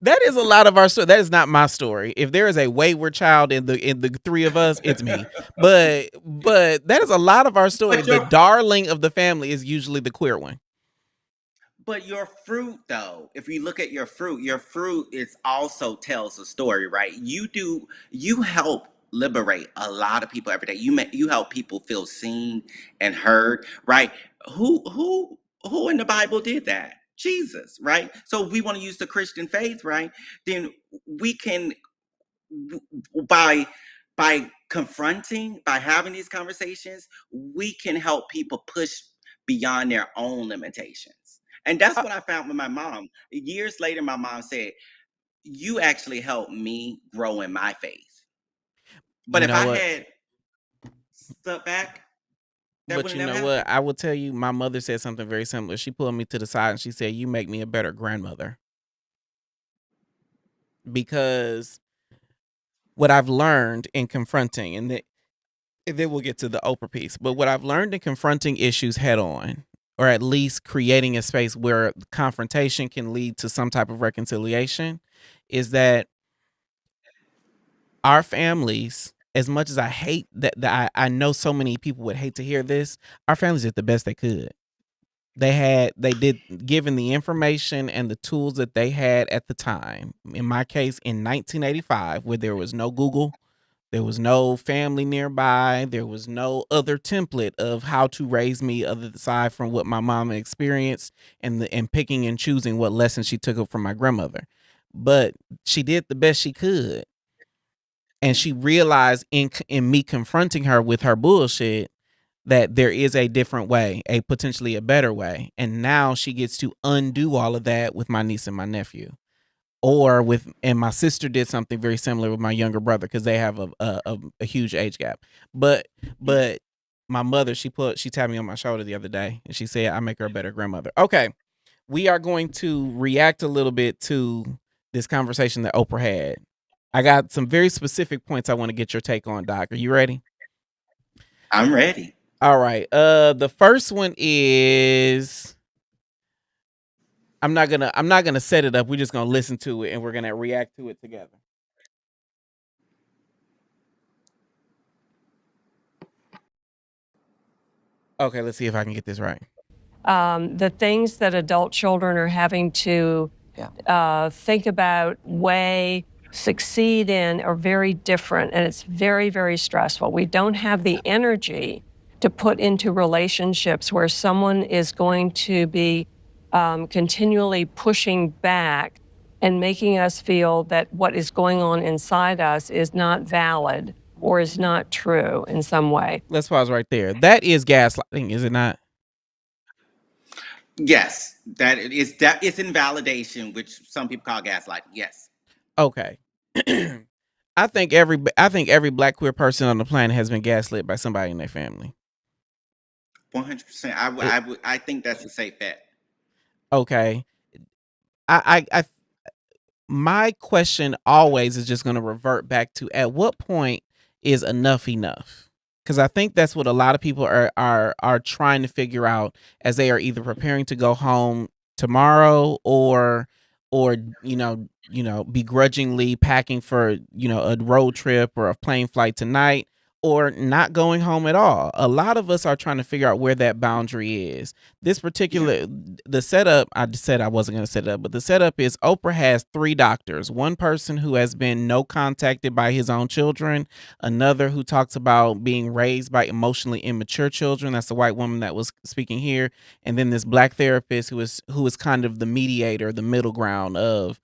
That is a lot of our story. That is not my story. If there is a wayward child in the three of us, it's me. But that is a lot of our story. but The your darling of the family is usually the queer one. But your fruit, though, if you look at your fruit is also tells a story, right? You help liberate a lot of people every day. You help people feel seen and heard, right? Who in the Bible did that? Jesus, right? So if we want to use the Christian faith, right? Then we can by confronting, by having these conversations, we can help people push beyond their own limitations. And that's Uh, what I found with my mom. Years later, my mom said, "You actually helped me grow in my faith." But you if know I what? had stuck back, that would But have you never know what? happened. I will tell you, my mother said something very similar. She pulled me to the side and she said, "You make me a better grandmother." Because what I've learned in confronting, and then we'll get to the Oprah piece, but what I've learned in confronting issues head on, or at least creating a space where confrontation can lead to some type of reconciliation, is that our families, as much as I hate that I know so many people would hate to hear this, our families did the best they could. They did, given the information and the tools that they had at the time. In my case, in 1985, where there was no Google, there was no family nearby, there was no other template of how to raise me other aside from what my mama experienced and picking and choosing what lessons she took up from my grandmother. But she did the best she could. And she realized in me confronting her with her bullshit that there is a different way, a potentially a better way. And now she gets to undo all of that with my niece and my nephew. And my sister did something very similar with my younger brother because they have a huge age gap. But my mother, she tapped me on my shoulder the other day and she said I make her a better grandmother. Okay. We are going to react a little bit to this conversation that Oprah had. I got some very specific points I want to get your take on, Doc. Are you ready? I'm ready. All right. The first one is I'm not gonna set it up. We're just gonna listen to it and we're gonna react to it together. Okay, let's see if I can get this right. The things that adult children are having to think about, weigh, succeed in are very different, and it's very, very stressful. We don't have the energy to put into relationships where someone is going to be continually pushing back and making us feel that what is going on inside us is not valid or is not true in some way. Let's pause right there. That is gaslighting, is it not? Yes, that it's invalidation, which some people call gaslighting. Yes. Okay. I think every Black queer person on the planet has been gaslit by somebody in their family. 100%. I think that's a safe bet. Okay. I my question always is just going to revert back to at what point is enough enough? Because I think that's what a lot of people are trying to figure out as they are either preparing to go home tomorrow or begrudgingly packing for a road trip or a plane flight tonight, or not going home at all. A lot of us are trying to figure out where that boundary is. This particular the setup, I said I wasn't going to set it up, but the setup is Oprah has 3 doctors. One person who has been no contacted by his own children, another who talks about being raised by emotionally immature children. That's the white woman that was speaking here, and then this Black therapist who is kind of the mediator, the middle ground of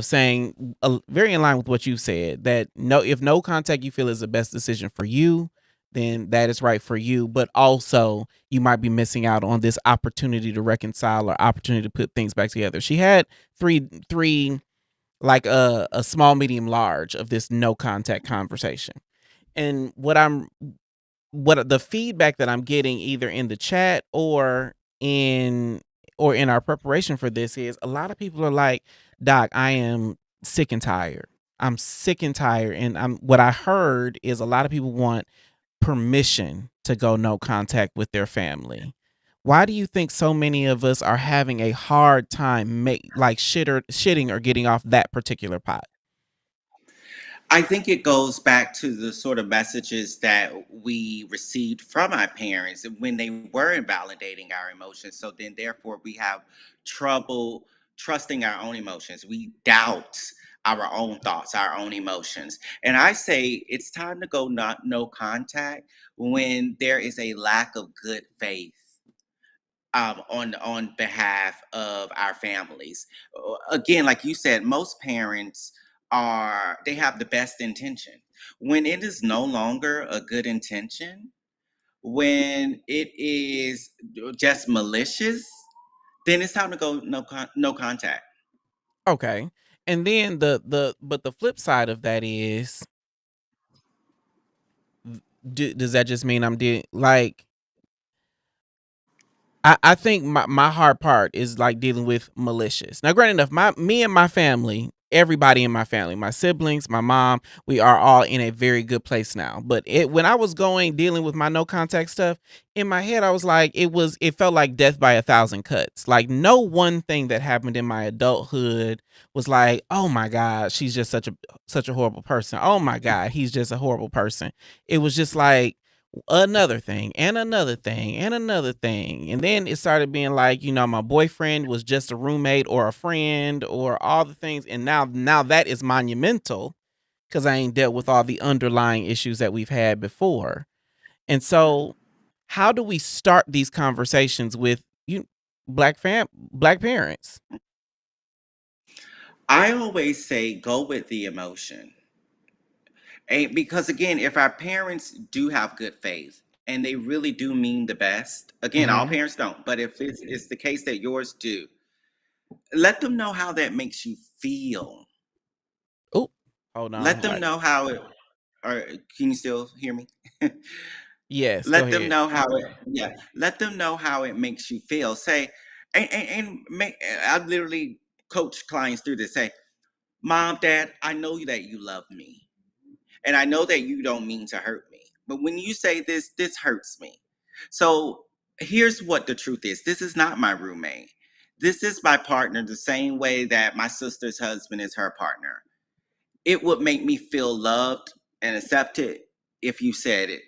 saying very in line with what you said, that if no contact you feel is the best decision for you, then that is right for you, but also you might be missing out on this opportunity to reconcile or opportunity to put things back together. She had three like a small, medium, large of this no contact conversation. And what the feedback that I'm getting either in the chat or in our preparation for this is a lot of people are like, Doc, I am sick and tired. I'm sick and tired. And what I heard is a lot of people want permission to go no contact with their family. Why do you think so many of us are having a hard time shitting or getting off that particular pot? I think it goes back to the sort of messages that we received from our parents when they were invalidating our emotions. So then, therefore, we have trouble trusting our own emotions. We doubt our own thoughts, our own emotions. And I say it's time to go no contact when there is a lack of good faith on behalf of our families. Again, like you said, most parents they have the best intention. When it is no longer a good intention, when it is just malicious, then it's time to go no contact. Okay. And then but the flip side of that is, does that just mean I'm like, I think my hard part is like dealing with malicious. Now, granted enough, me and my family, everybody in my family, my siblings, my mom, we are all in a very good place now. But when I was dealing with my no contact stuff, in my head I was like, it felt like death by a thousand cuts. Like no one thing that happened in my adulthood was like, oh my God, she's just such a horrible person. Oh my God, he's just a horrible person. It was just like another thing and another thing and another thing. And then it started being like, my boyfriend was just a roommate or a friend or all the things. And now that is monumental because I ain't dealt with all the underlying issues that we've had before. And so how do we start these conversations with black parents? I always say go with the emotion. And because again, if our parents do have good faith and they really do mean the best, again, all Mm-hmm. parents don't, but if it's the case that yours do, let them know how that makes you feel. Oh, hold Let on. them know how it, or can you still hear me? Yes, go Let them ahead. know how it, yeah, let them know how it makes you feel. Say, and make, I literally coach clients through this. Say, Mom, Dad, I know that you love me. And I know that you don't mean to hurt me. But when you say this hurts me. So here's what the truth is. This is not my roommate. This is my partner, the same way that my sister's husband is her partner. It would make me feel loved and accepted if you said it,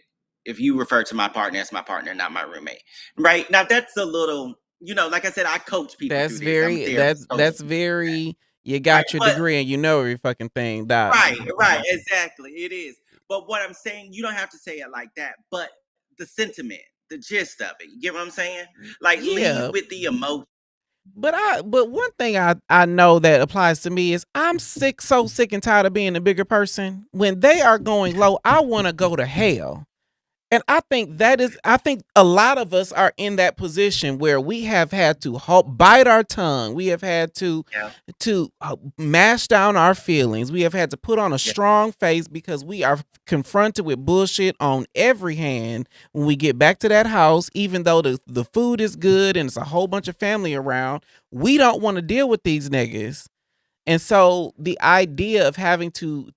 if you refer to my partner as my partner, not my roommate. Right? Now that's a little, like I said, I coach people That's through this. I'm a very therapist. that's very you Right. got your But degree and you know every fucking thing, Doc. right, exactly. It is. But what I'm saying, you don't have to say it like that, but the sentiment, the gist of it. You get what I'm saying? Like lead Yeah, with the emotion. but one thing I know that applies to me is I'm so sick and tired of being a bigger person. When they are going low, I want to go to hell. And I think a lot of us are in that position where we have had to bite our tongue. We have had Yeah. to mash down our feelings. We have had to put on a Yeah. strong face because we are confronted with bullshit on every hand when we get back to that house, even though the food is good and it's a whole bunch of family around. We don't want to deal with these niggas. And so the idea of having to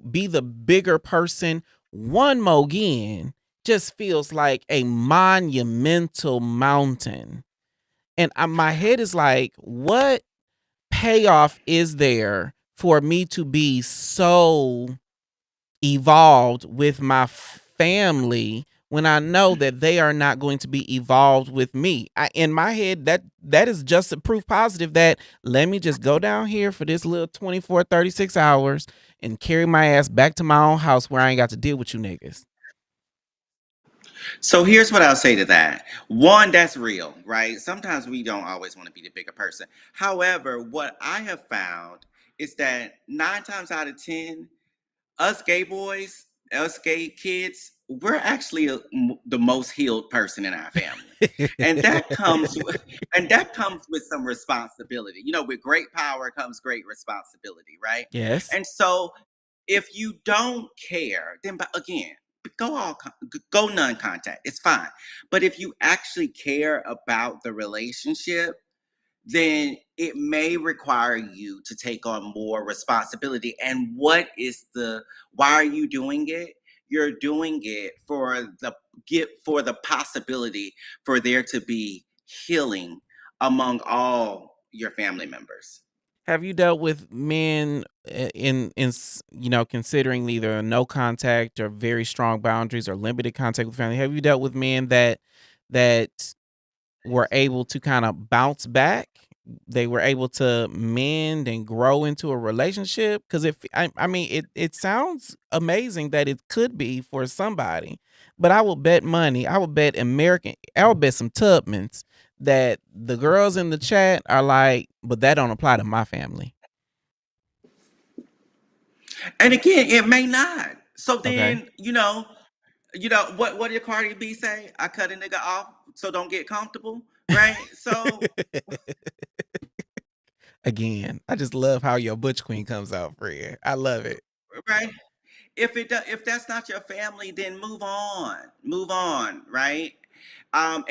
be the bigger person one more again just feels like a monumental mountain. And my head is like, what payoff is there for me to be so evolved with my family when I know that they are not going to be evolved with me? In my head, that is just a proof positive that let me just go down here for this little 24, 36 hours and carry my ass back to my own house where I ain't got to deal with you niggas. So here's what I'll say to that. One, that's real, right? Sometimes we don't always want to be the bigger person. However, what I have found is that 9 times out of 10, us gay boys, us gay kids, we're actually the most healed person in our family. And that comes with some responsibility. With great power comes great responsibility, right? Yes. And so if you don't care, then again, go non-contact. It's fine. But if you actually care about the relationship, then it may require you to take on more responsibility. And why are you doing it? You're doing it for the possibility for there to be healing among all your family members. Have you dealt with men in considering either no contact or very strong boundaries or limited contact with family? Have you dealt with men that were able to kind of bounce back? They were able to mend and grow into a relationship? Because it sounds amazing that it could be for somebody, but I will bet money. I will bet some Tubmans that the girls in the chat are like, but that don't apply to my family. And again, it may not. So Okay. then, what did Cardi B say? I cut a nigga off so don't get comfortable, right? So Again, I just love how your butch queen comes out, Fred. I love it. right. If that's not your family, then move on, right? And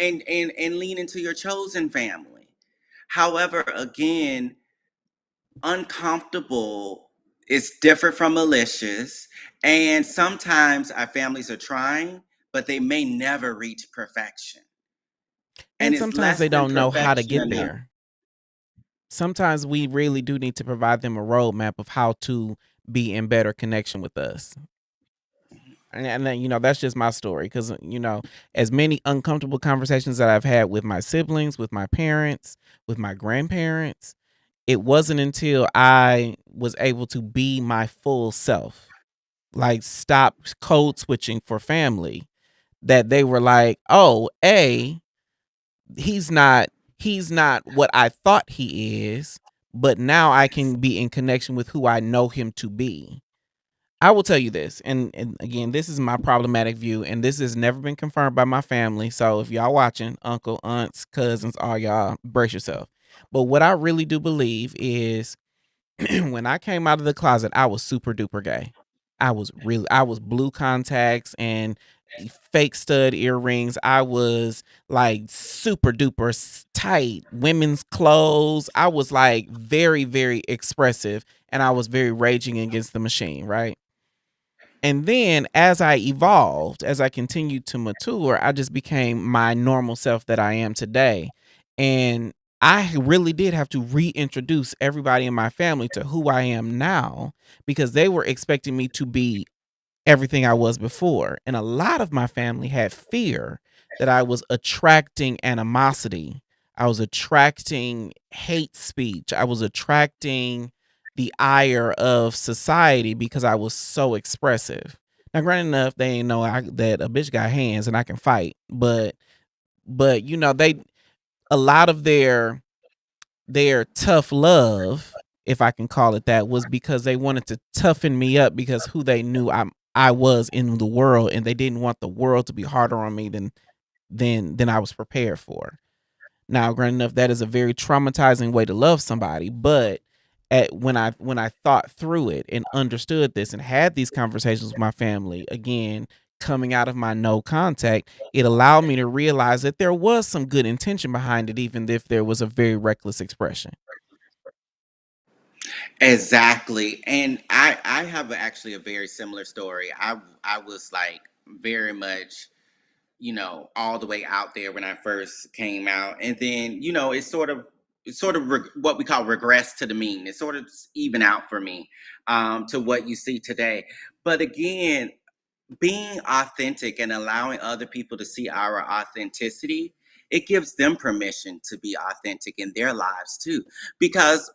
lean into your chosen family. However, again, uncomfortable is different from malicious. And sometimes our families are trying, but they may never reach perfection. And And it's sometimes less they than don't know how to perfection get enough. there. Sometimes we really do need to provide them a roadmap of how to be in better connection with us. And then, that's just my story. Because, as many uncomfortable conversations that I've had with my siblings, with my parents, with my grandparents, it wasn't until I was able to be my full self, like stop code switching for family, that they were like, oh, he's not what I thought he is, but now I can be in connection with who I know him to be. I will tell you this, and again, this is my problematic view, and this has never been confirmed by my family. So if y'all watching, uncle, aunts, cousins, all y'all, brace yourself. But what I really do believe is when I came out of the closet, I was super duper gay. I was blue contacts and fake stud earrings. I was like super duper tight women's clothes. I was like very, very expressive, and I was very raging against the machine, right? And then as I evolved, as I continued to mature, I just became my normal self that I am today. And I really did have to reintroduce everybody in my family to who I am now, because they were expecting me to be everything I was before. And a lot of my family had fear that I was attracting animosity. I was attracting hate speech. I was attracting the ire of society because I was so expressive. Now, granted enough, they ain't know that a bitch got hands and I can fight, but they, a lot of their tough love, if I can call it that, was because they wanted to toughen me up because who they knew I was in the world, and they didn't want the world to be harder on me than I was prepared for. Now, granted enough, that is a very traumatizing way to love somebody, but when I thought through it and understood this and had these conversations with my family, again, coming out of my no contact, it allowed me to realize that there was some good intention behind it, even if there was a very reckless expression. Exactly. And I have actually a very similar story. I was like very much, all the way out there when I first came out. And then, what we call regress to the mean. It sort of even out for me to what you see today. But again, being authentic and allowing other people to see our authenticity, it gives them permission to be authentic in their lives too, because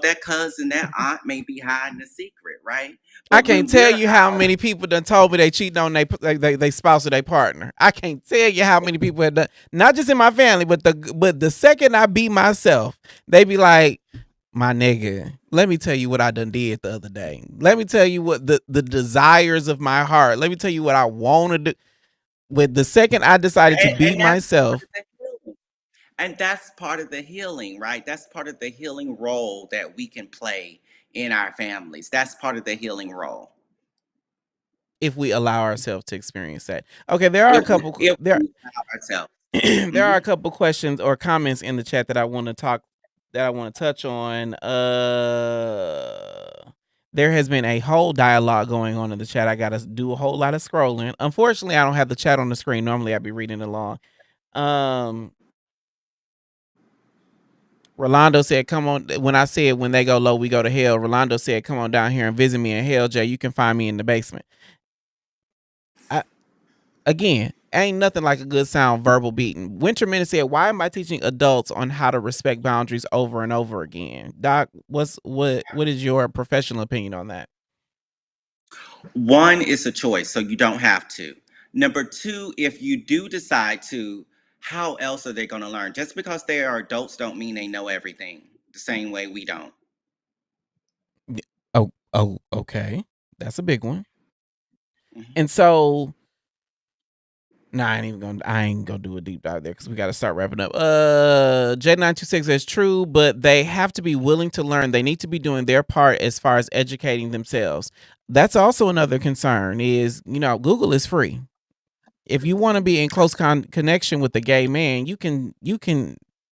that cousin, that aunt may be hiding a secret, right? I But can't when tell we're you how out, many people done told me they cheating on they spouse or their partner. I can't tell you how many people have done, not just in my family, but the second I be myself, they be like, my nigga, let me tell you what I done did the other day. Let me tell you what the desires of my heart. Let me tell you what I want to do. With the second I decided to be and that's part myself, of the healing. And that's part of the healing, right? That's part of the healing role that we can play in our families. That's part of the healing role. if we allow ourselves to experience that. Okay, there are a If we, couple if there we allow ourselves. there are Mhm. a couple questions or comments in the chat that I want to touch on. There has been a whole dialogue going on in the chat. I got to do a whole lot of scrolling. Unfortunately, I don't have the chat on the screen. Normally I'd be reading along. Rolando said, come on. When I said, when they go low, we go to hell, Rolando said, come on down here and visit me in hell, Jay. You can find me in the basement. Again, ain't nothing like a good sound verbal beating. Winterman said, why am I teaching adults on how to respect boundaries over and over again? Doc, what is your professional opinion on that? One is a choice, so you don't have to. Number two, if you do decide to, how else are they going to learn? Just because they are adults don't mean they know everything the same way we don't. Oh, okay. That's a big one. Mhm. And so, I ain't gonna do a deep dive there because we got to start wrapping up. J926 says true, but they have to be willing to learn. They need to be doing their part as far as educating themselves. That's also another concern is, Google is free. If you want to be in close connection with a gay man, you can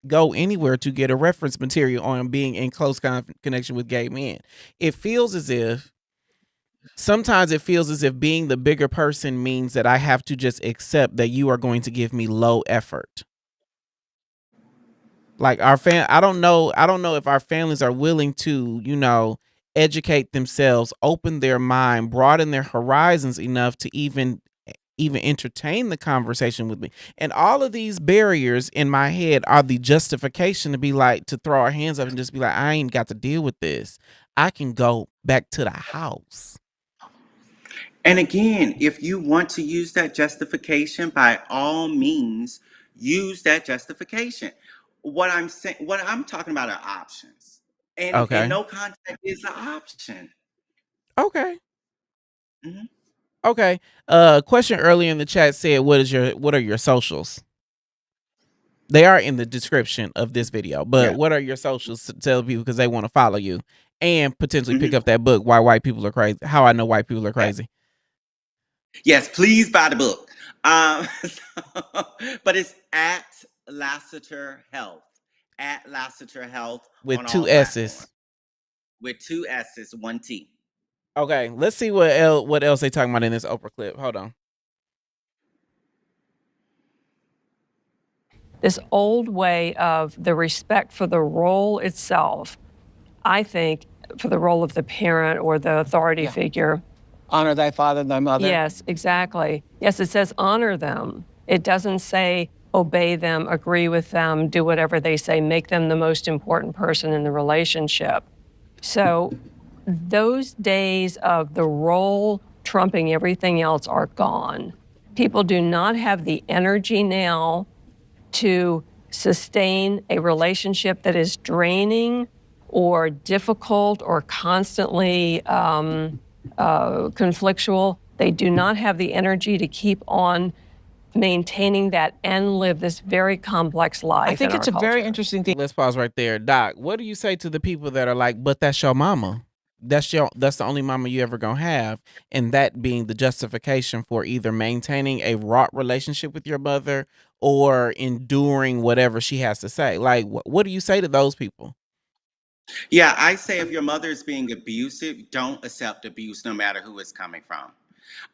go anywhere to get a reference material on being in close connection with gay men. It feels as if sometimes it feels as if being the bigger person means that I have to just accept that you are going to give me low effort. Like I don't know if our families are willing to, educate themselves, open their mind, broaden their horizons enough to even entertain the conversation with me. And all of these barriers in my head are the justification to be like, to throw our hands up and just be like, I ain't got to deal with this. I can go back to the house. And again, if you want to use that justification, by all means, use that justification. What I'm talking about are options, and Okay. no contact is an option. Okay. Mhm. Okay. Question earlier in the chat said, what are your socials? They are in the description of this video, but Yeah. what are your socials to tell people because they want to follow you and potentially pick Mhm. up that book, Why White People Are Crazy? How I Know White People Are Yeah. Crazy. Yes, please buy the book. But it's at Lassiter Health, at Lassiter Health With on all 2 platforms, S's. with 2 S's, 1 T. Okay, let's see what else they talking about in this Oprah clip. Hold on. This old way of the respect for the role itself, I think, for the role of the parent or the authority figure. Honor thy father and thy mother. Yes, exactly. Yes, it says honor them. It doesn't say obey them, agree with them, do whatever they say, make them the most important person in the relationship. So those days of the role trumping everything else are gone. People do not have the energy now to sustain a relationship that is draining or difficult or constantly conflictual. They do not have the energy to keep on maintaining that and live this very complex life. I think in it's our a very culture. interesting thing. Let's pause right there. Doc, what do you say to the people that are like, but that's your mama? That's the only mama you ever gonna have, and that being the justification for either maintaining a wrought relationship with your mother or enduring whatever she has to say. Like, what do you say to those people? Yeah, I say if your mother is being abusive, don't accept abuse no matter who it's coming from.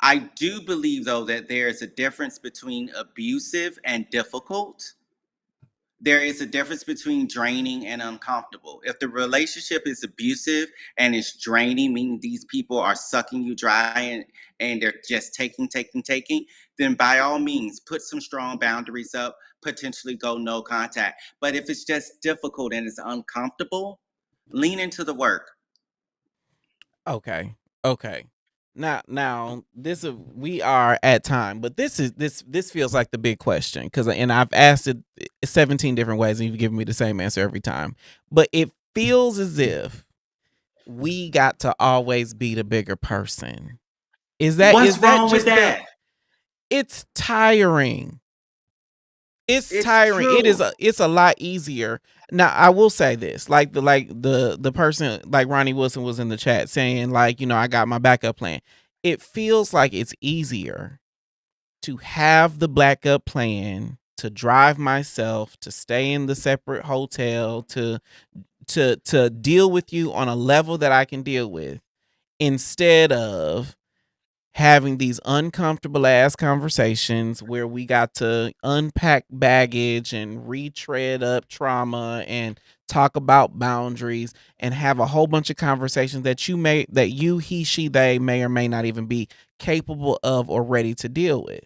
I do believe, though, that there is a difference between abusive and difficult. There is a difference between draining and uncomfortable. If the relationship is abusive and it's draining, meaning these people are sucking you dry and they're just taking, then by all means, put some strong boundaries up, potentially go no contact. But if it's just difficult and it's uncomfortable, lean into the work. Okay. Okay. Now we are at time, but this feels like the big question and I've asked it 17 different ways and you've given me the same answer every time. But it feels as if we got to always be the bigger person. What's wrong with that? It's tiring. It's tiring. True. It's a lot easier. Now, I will say this, like the person like Ronnie Wilson was in the chat saying like, I got my backup plan. It feels like it's easier to have the backup plan, to drive myself, to stay in the separate hotel, to deal with you on a level that I can deal with instead of having these uncomfortable ass conversations where we got to unpack baggage and retread up trauma and talk about boundaries and have a whole bunch of conversations that you, he, she, they may or may not even be capable of or ready to deal with.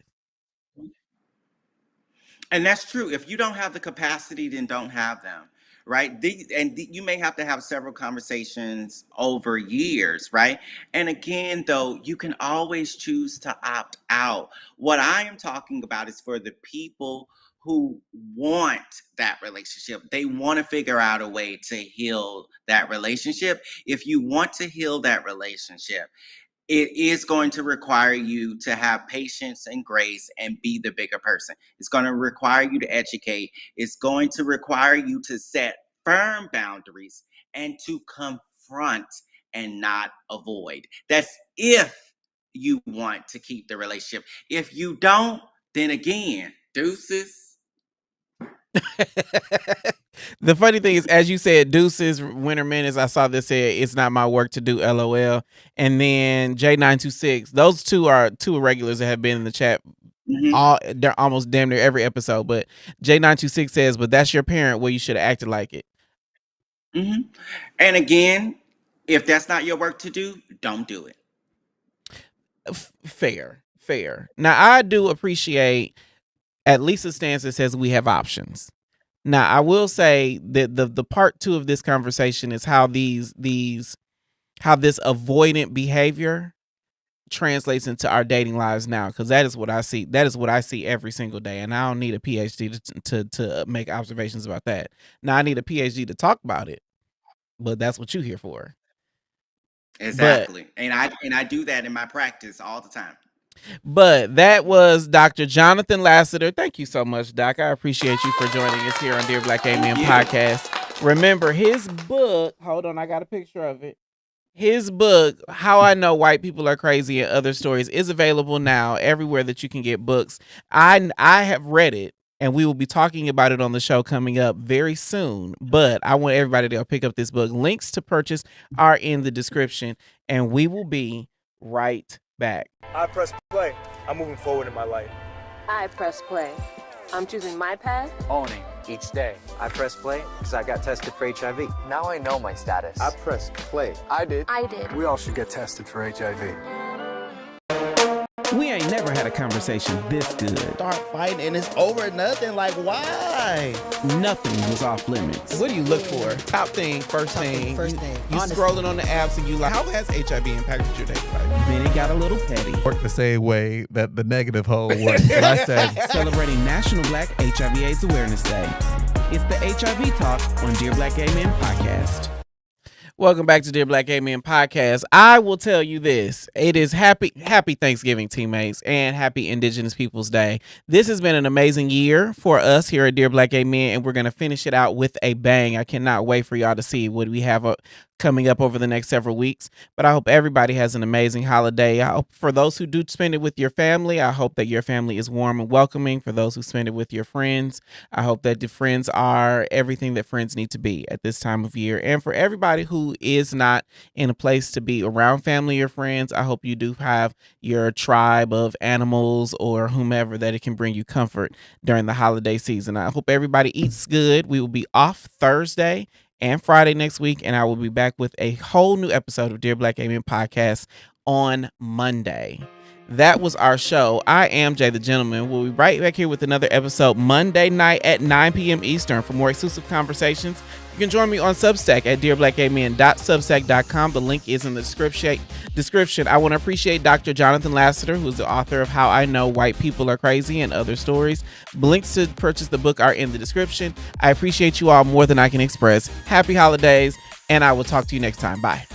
And that's true. If you don't have the capacity, then don't have them, right? You may have to have several conversations over years, right? And again, though, you can always choose to opt out. What I am talking about is for the people who want that relationship. They want to figure out a way to heal that relationship. If you want to heal that relationship, it is going to require you to have patience and grace and be the bigger person. It's going to require you to educate. It's going to require you to set firm boundaries and to confront and not avoid. That's if you want to keep the relationship. If you don't, then again, deuces. The funny thing is, as you said, Deuces, Winter Menace, I saw this say it's not my work to do LOL. And then J926, those two are two regulars that have been in the chat they're almost damn near every episode. But J926 says, but that's your parent, well, you should have acted like it. And again, if that's not your work to do, don't do it. Fair. Now, I do appreciate at least a stance that says we have options. Now, I will say that the part 2 of this conversation is how this avoidant behavior translates into our dating lives now, because that is what I see. That is what I see every single day, and I don't need a PhD to make observations about that. Now, I need a PhD to talk about it, but that's what you're here for. Exactly. And I do that in my practice all the time. But that was Dr. Jonathan Lasseter. Thank you so much, Doc. I appreciate you for joining us here on Dear Black Gay Men Podcast. Remember, his book, hold on, I got a picture of it. His book, How I Know White People Are Crazy and Other Stories, is available now everywhere that you can get books. I have read it, and we will be talking about it on the show coming up very soon. But I want everybody to go pick up this book. Links to purchase are in the description, and we will be right back. I press play. I'm moving forward in my life. I press play. I'm choosing my path. Owning each day. I press play because I got tested for HIV. Now I know my status. I press play. I did. We all should get tested for HIV. We ain't never had a conversation this good. Start fighting and it's over nothing. Like, why? Nothing was off limits. What do you look for? Top thing, first thing. You Honestly. scrolling on the apps and you like, how has HIV impacted your dating life? Then it got a little petty. Worked the same way that the negative hole worked. But I said, Celebrating National Black HIV/AIDS Awareness Day. It's the HIV Talk on Dear Black Gay Men Podcast. Welcome back to Dear Black Gay Men Podcast. I will tell you this. It is happy Thanksgiving, teammates, and happy Indigenous Peoples Day. This has been an amazing year for us here at Dear Black Gay Men, and we're going to finish it out with a bang. I cannot wait for y'all to see what we have coming up over the next several weeks. But I hope everybody has an amazing holiday. I hope for those who do spend it with your family, I hope that your family is warm and welcoming. For those who spend it with your friends, I hope that the friends are everything that friends need to be at this time of year. And for everybody who is not in a place to be around family or friends, I hope you do have your tribe of animals or whomever that it can bring you comfort during the holiday season. I hope everybody eats good. We will be off Thursday and Friday next week, and I will be back with a whole new episode of Dear Black Gay Men Podcast on Monday. That was our show. I am Jay the Gentleman. We'll be right back here with another episode Monday night at 9 p.m. Eastern. For more exclusive conversations, you can join me on Substack at dearblackgaymen.substack.com. The link is in the description. I want to appreciate Dr. Jonathan Lasseter, who's the author of How I Know White People Are Crazy and Other Stories. Links to purchase the book are in the description. I appreciate you all more than I can express. Happy holidays, and I will talk to you next time. Bye.